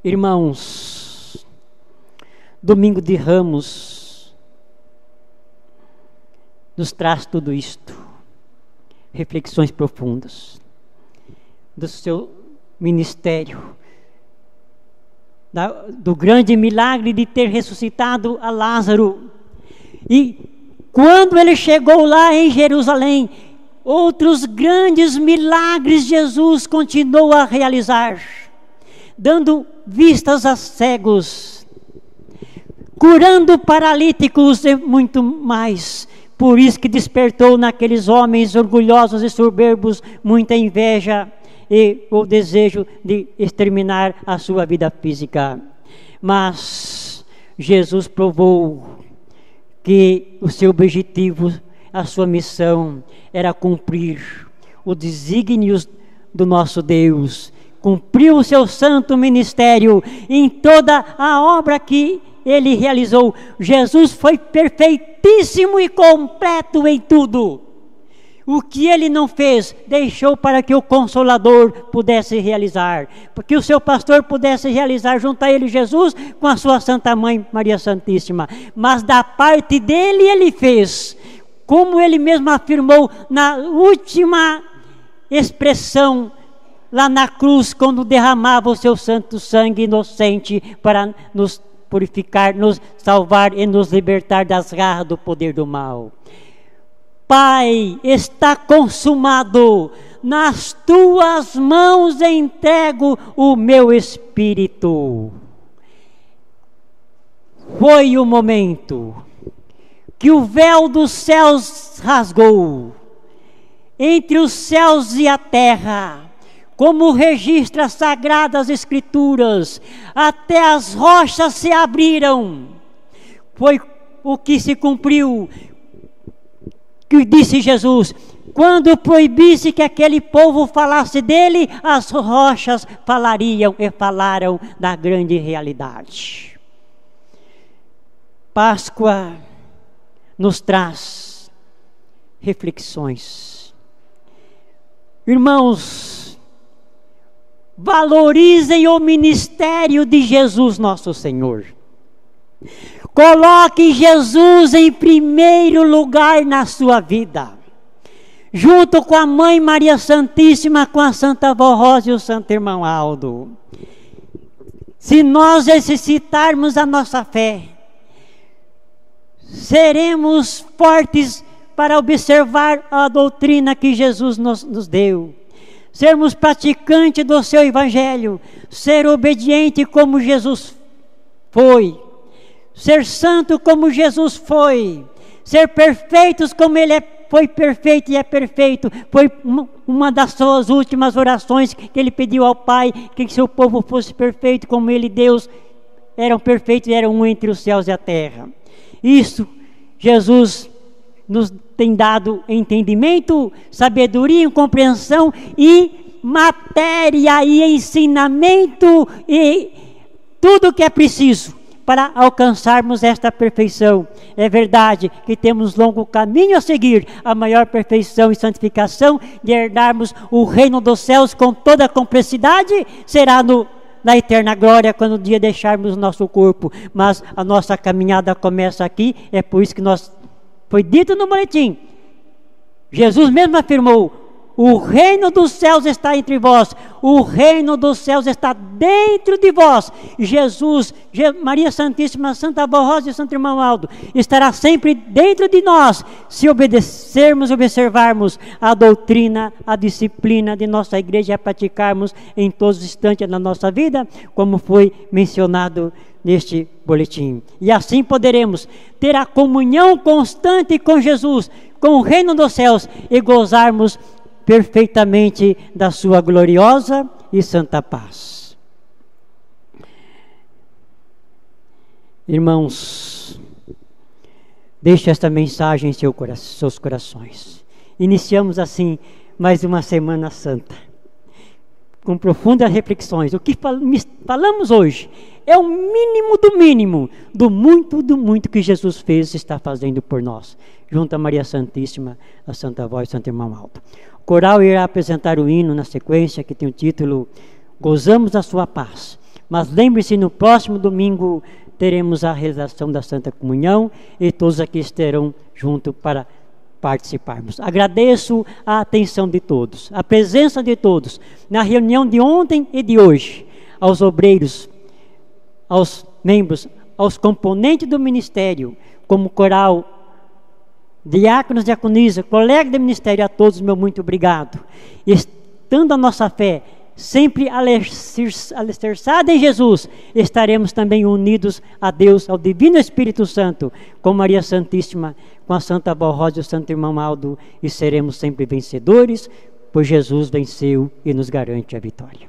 Speaker 2: Irmãos, domingo de Ramos nos traz tudo isto, reflexões profundas do seu ministério, do grande milagre de ter ressuscitado a Lázaro. E quando ele chegou lá em Jerusalém, outros grandes milagres Jesus continuou a realizar, dando vistas a cegos, curando paralíticos e muito mais. Por isso que despertou naqueles homens orgulhosos e soberbos muita inveja e o desejo de exterminar a sua vida física. Mas Jesus provou que o seu objetivo, a sua missão, era cumprir os desígnios do nosso Deus, cumpriu o seu santo ministério em toda a obra que ele realizou. Jesus foi perfeitíssimo e completo em tudo. O que ele não fez, deixou para que o Consolador pudesse realizar, porque o seu pastor pudesse realizar junto a ele Jesus com a sua Santa Mãe Maria Santíssima. Mas da parte dele ele fez, como ele mesmo afirmou na última expressão lá na cruz, quando derramava o seu santo sangue inocente para nos purificar, nos salvar e nos libertar das garras do poder do mal. Pai, está consumado, nas tuas mãos entrego o meu espírito. Foi o momento que o véu dos céus rasgou, entre os céus e a terra, como registra as sagradas escrituras, até as rochas se abriram. Foi o que se cumpriu, que disse Jesus: quando proibisse que aquele povo falasse dele, as rochas falariam e falaram da grande realidade. Páscoa nos traz reflexões. Irmãos, valorizem o ministério de Jesus nosso Senhor. Coloque Jesus em primeiro lugar na sua vida, junto com a Mãe Maria Santíssima, com a Santa Avó Rosa e o Santo Irmão Aldo. Se nós exercitarmos a nossa fé, seremos fortes para observar a doutrina que Jesus nos deu, sermos praticantes do seu Evangelho, ser obediente como Jesus foi, ser santo como Jesus foi, ser perfeitos como Ele foi perfeito e é perfeito. Foi uma das suas últimas orações que Ele pediu ao Pai, que seu povo fosse perfeito como Ele, Deus, eram perfeitos e eram um entre os céus e a terra. Isso Jesus nos tem dado entendimento, sabedoria, compreensão e matéria e ensinamento e tudo que é preciso para alcançarmos esta perfeição. É verdade que temos longo caminho a seguir, a maior perfeição e santificação de herdarmos o reino dos céus com toda a complexidade será na eterna glória, quando um dia deixarmos o nosso corpo. Mas a nossa caminhada começa aqui. É por isso que foi dito no boletim, Jesus mesmo afirmou: o reino dos céus está entre vós, o reino dos céus está dentro de vós. Jesus, Maria Santíssima, Santa Avó Rosa e Santo Irmão Aldo estará sempre dentro de nós, se obedecermos, observarmos a doutrina, a disciplina de nossa igreja e a praticarmos em todos os instantes da nossa vida, como foi mencionado neste boletim. E assim poderemos ter a comunhão constante com Jesus, com o reino dos céus, e gozarmos perfeitamente da sua gloriosa e santa paz. Irmãos, deixe esta mensagem em seus corações. Iniciamos assim mais uma Semana Santa, com profundas reflexões. O que falamos hoje é o mínimo do muito que Jesus fez e está fazendo por nós, junto a Maria Santíssima, a Santa Avó e Santo Irmão Aldo. O coral irá apresentar o hino na sequência, que tem o título Gozamos a Sua Paz. Mas lembre-se, no próximo domingo teremos a realização da Santa Comunhão e todos aqui estarão juntos para participarmos. Agradeço a atenção de todos, a presença de todos na reunião de ontem e de hoje, aos obreiros, aos membros, aos componentes do ministério, como coral, diáconos, diaconisa, colega de ministério, a todos meu muito obrigado. Estando a nossa fé sempre alicerçada em Jesus, estaremos também unidos a Deus, ao Divino Espírito Santo, com Maria Santíssima, com a Santa Avó Rosa e o Santo Irmão Aldo, e seremos sempre vencedores, pois Jesus venceu e nos garante a vitória.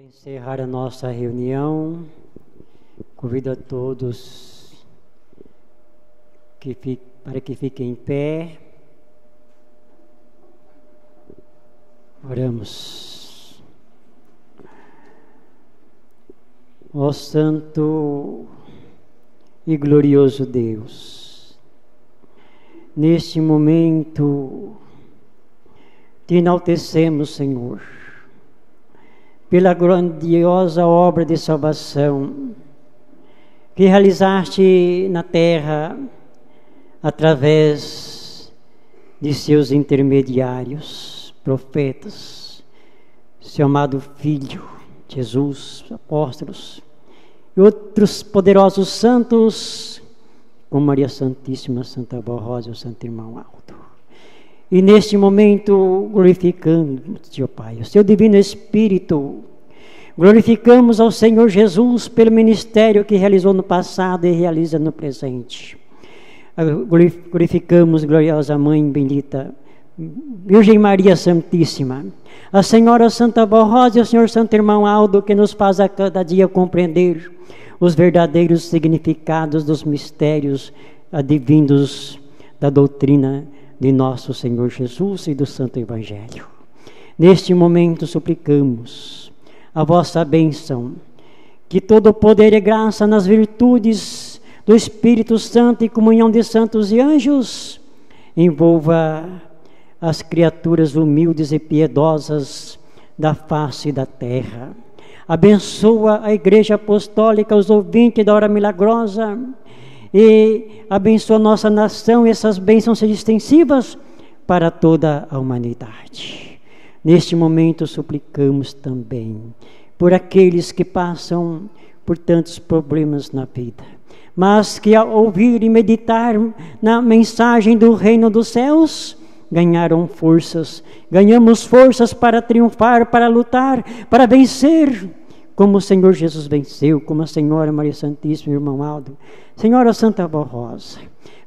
Speaker 2: Encerrar a nossa reunião, convido a todos para que fiquem em pé. Oramos. Ó Santo e glorioso Deus, neste momento te enaltecemos, Senhor, pela grandiosa obra de salvação que realizaste na terra através de seus intermediários, profetas, seu amado Filho, Jesus, apóstolos e outros poderosos santos, como Maria Santíssima, Santa Barrosa e o Santo Irmão Aldo. E neste momento glorificamos, Teu Pai, o Seu Divino Espírito, glorificamos ao Senhor Jesus pelo ministério que realizou no passado e realiza no presente. Glorificamos, gloriosa Mãe bendita, Virgem Maria Santíssima, a Senhora Santa Barrosa e o Senhor Santo Irmão Aldo, que nos faz a cada dia compreender os verdadeiros significados dos mistérios advindos da doutrina de nosso Senhor Jesus e do Santo Evangelho. Neste momento suplicamos a vossa bênção, que todo poder e graça nas virtudes do Espírito Santo e comunhão de santos e anjos envolva as criaturas humildes e piedosas da face da terra. Abençoa a Igreja Apostólica, os ouvintes da hora milagrosa, e abençoa a nossa nação, e essas bênçãos sejam extensivas para toda a humanidade. Neste momento suplicamos também por aqueles que passam por tantos problemas na vida, mas que ao ouvir e meditar na mensagem do reino dos céus, ganhamos forças para triunfar, para lutar, para vencer, como o Senhor Jesus venceu, como a Senhora Maria Santíssima, Irmão Aldo, Senhora Santa Barrosa.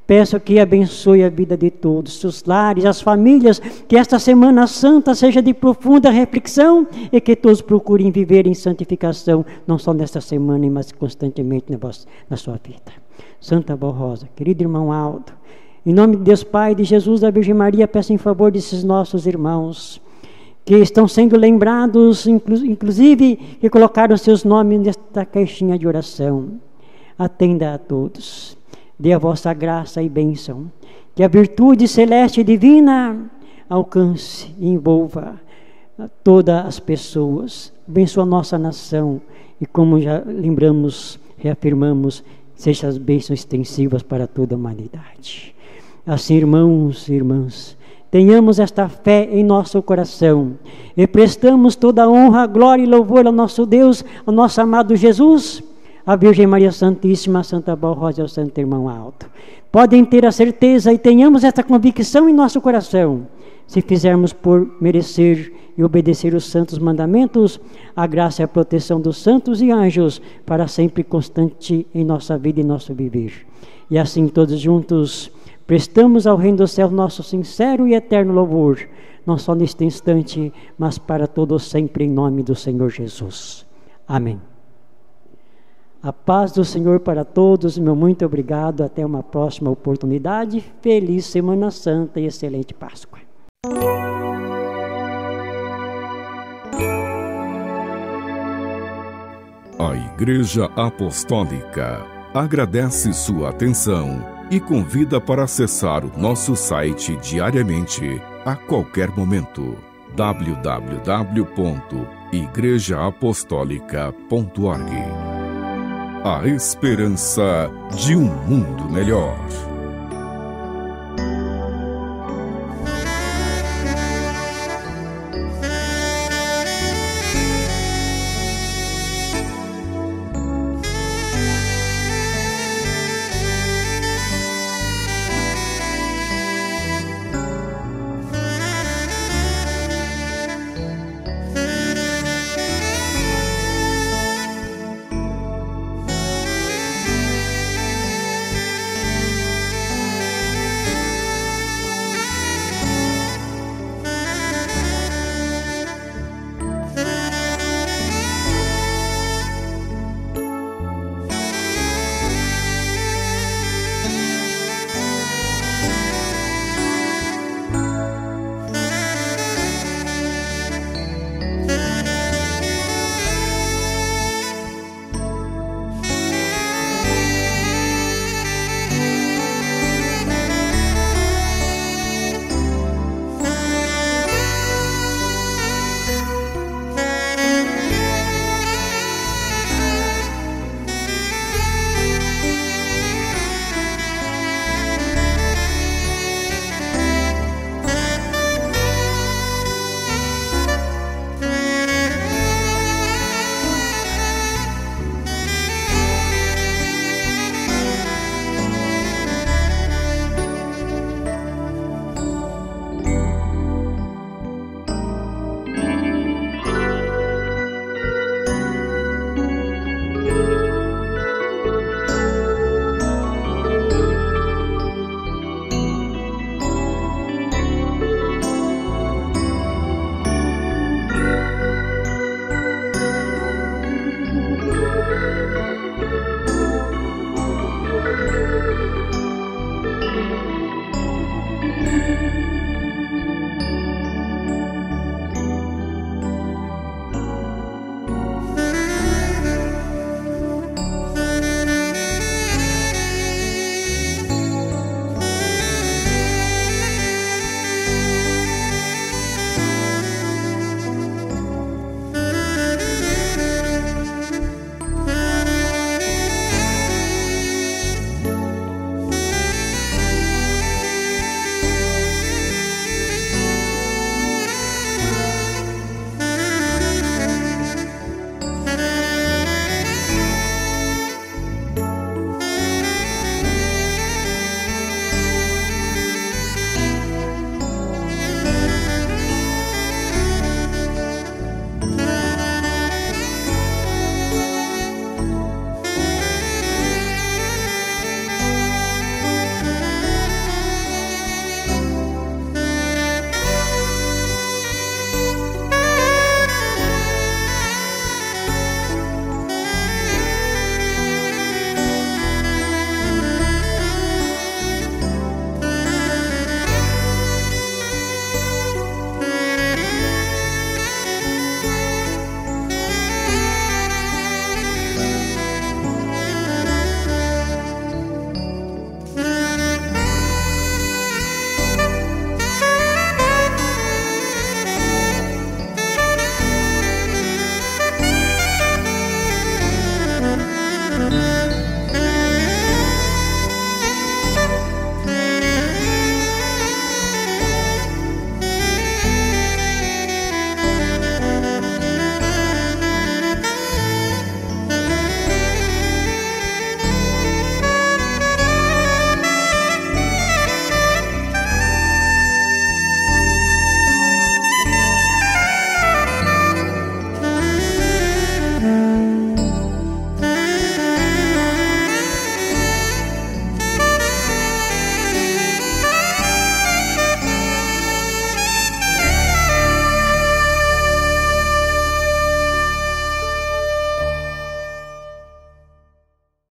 Speaker 2: Peço que abençoe a vida de todos, os lares, as famílias, que esta Semana Santa seja de profunda reflexão e que todos procurem viver em santificação, não só nesta semana, mas constantemente na sua vida. Santa Barrosa, querido Irmão Aldo, em nome de Deus Pai, de Jesus, da Virgem Maria, peço em favor desses nossos irmãos que estão sendo lembrados, inclusive que colocaram seus nomes nesta caixinha de oração. Atenda a todos, dê a vossa graça e bênção, que a virtude celeste e divina alcance e envolva todas as pessoas, abençoa a nossa nação e, como já lembramos, reafirmamos, sejam as bênçãos extensivas para toda a humanidade. Assim, irmãos e irmãs, tenhamos esta fé em nosso coração e prestamos toda a honra, glória e louvor ao nosso Deus, ao nosso amado Jesus, a Virgem Maria Santíssima, Santa Rosa e ao Santo Irmão Alto. Podem ter a certeza e tenhamos esta convicção em nosso coração. Se fizermos por merecer e obedecer os santos mandamentos, a graça e a proteção dos santos e anjos para sempre constante em nossa vida e nosso viver. E assim todos juntos prestamos ao Reino do Céu nosso sincero e eterno louvor, não só neste instante, mas para todos sempre, em nome do Senhor Jesus. Amém. A paz do Senhor para todos, meu muito obrigado, até uma próxima oportunidade. Feliz Semana Santa e excelente Páscoa.
Speaker 4: A Igreja Apostólica agradece sua atenção e convida para acessar o nosso site diariamente, a qualquer momento. www.igrejaapostólica.org. A esperança de um mundo melhor.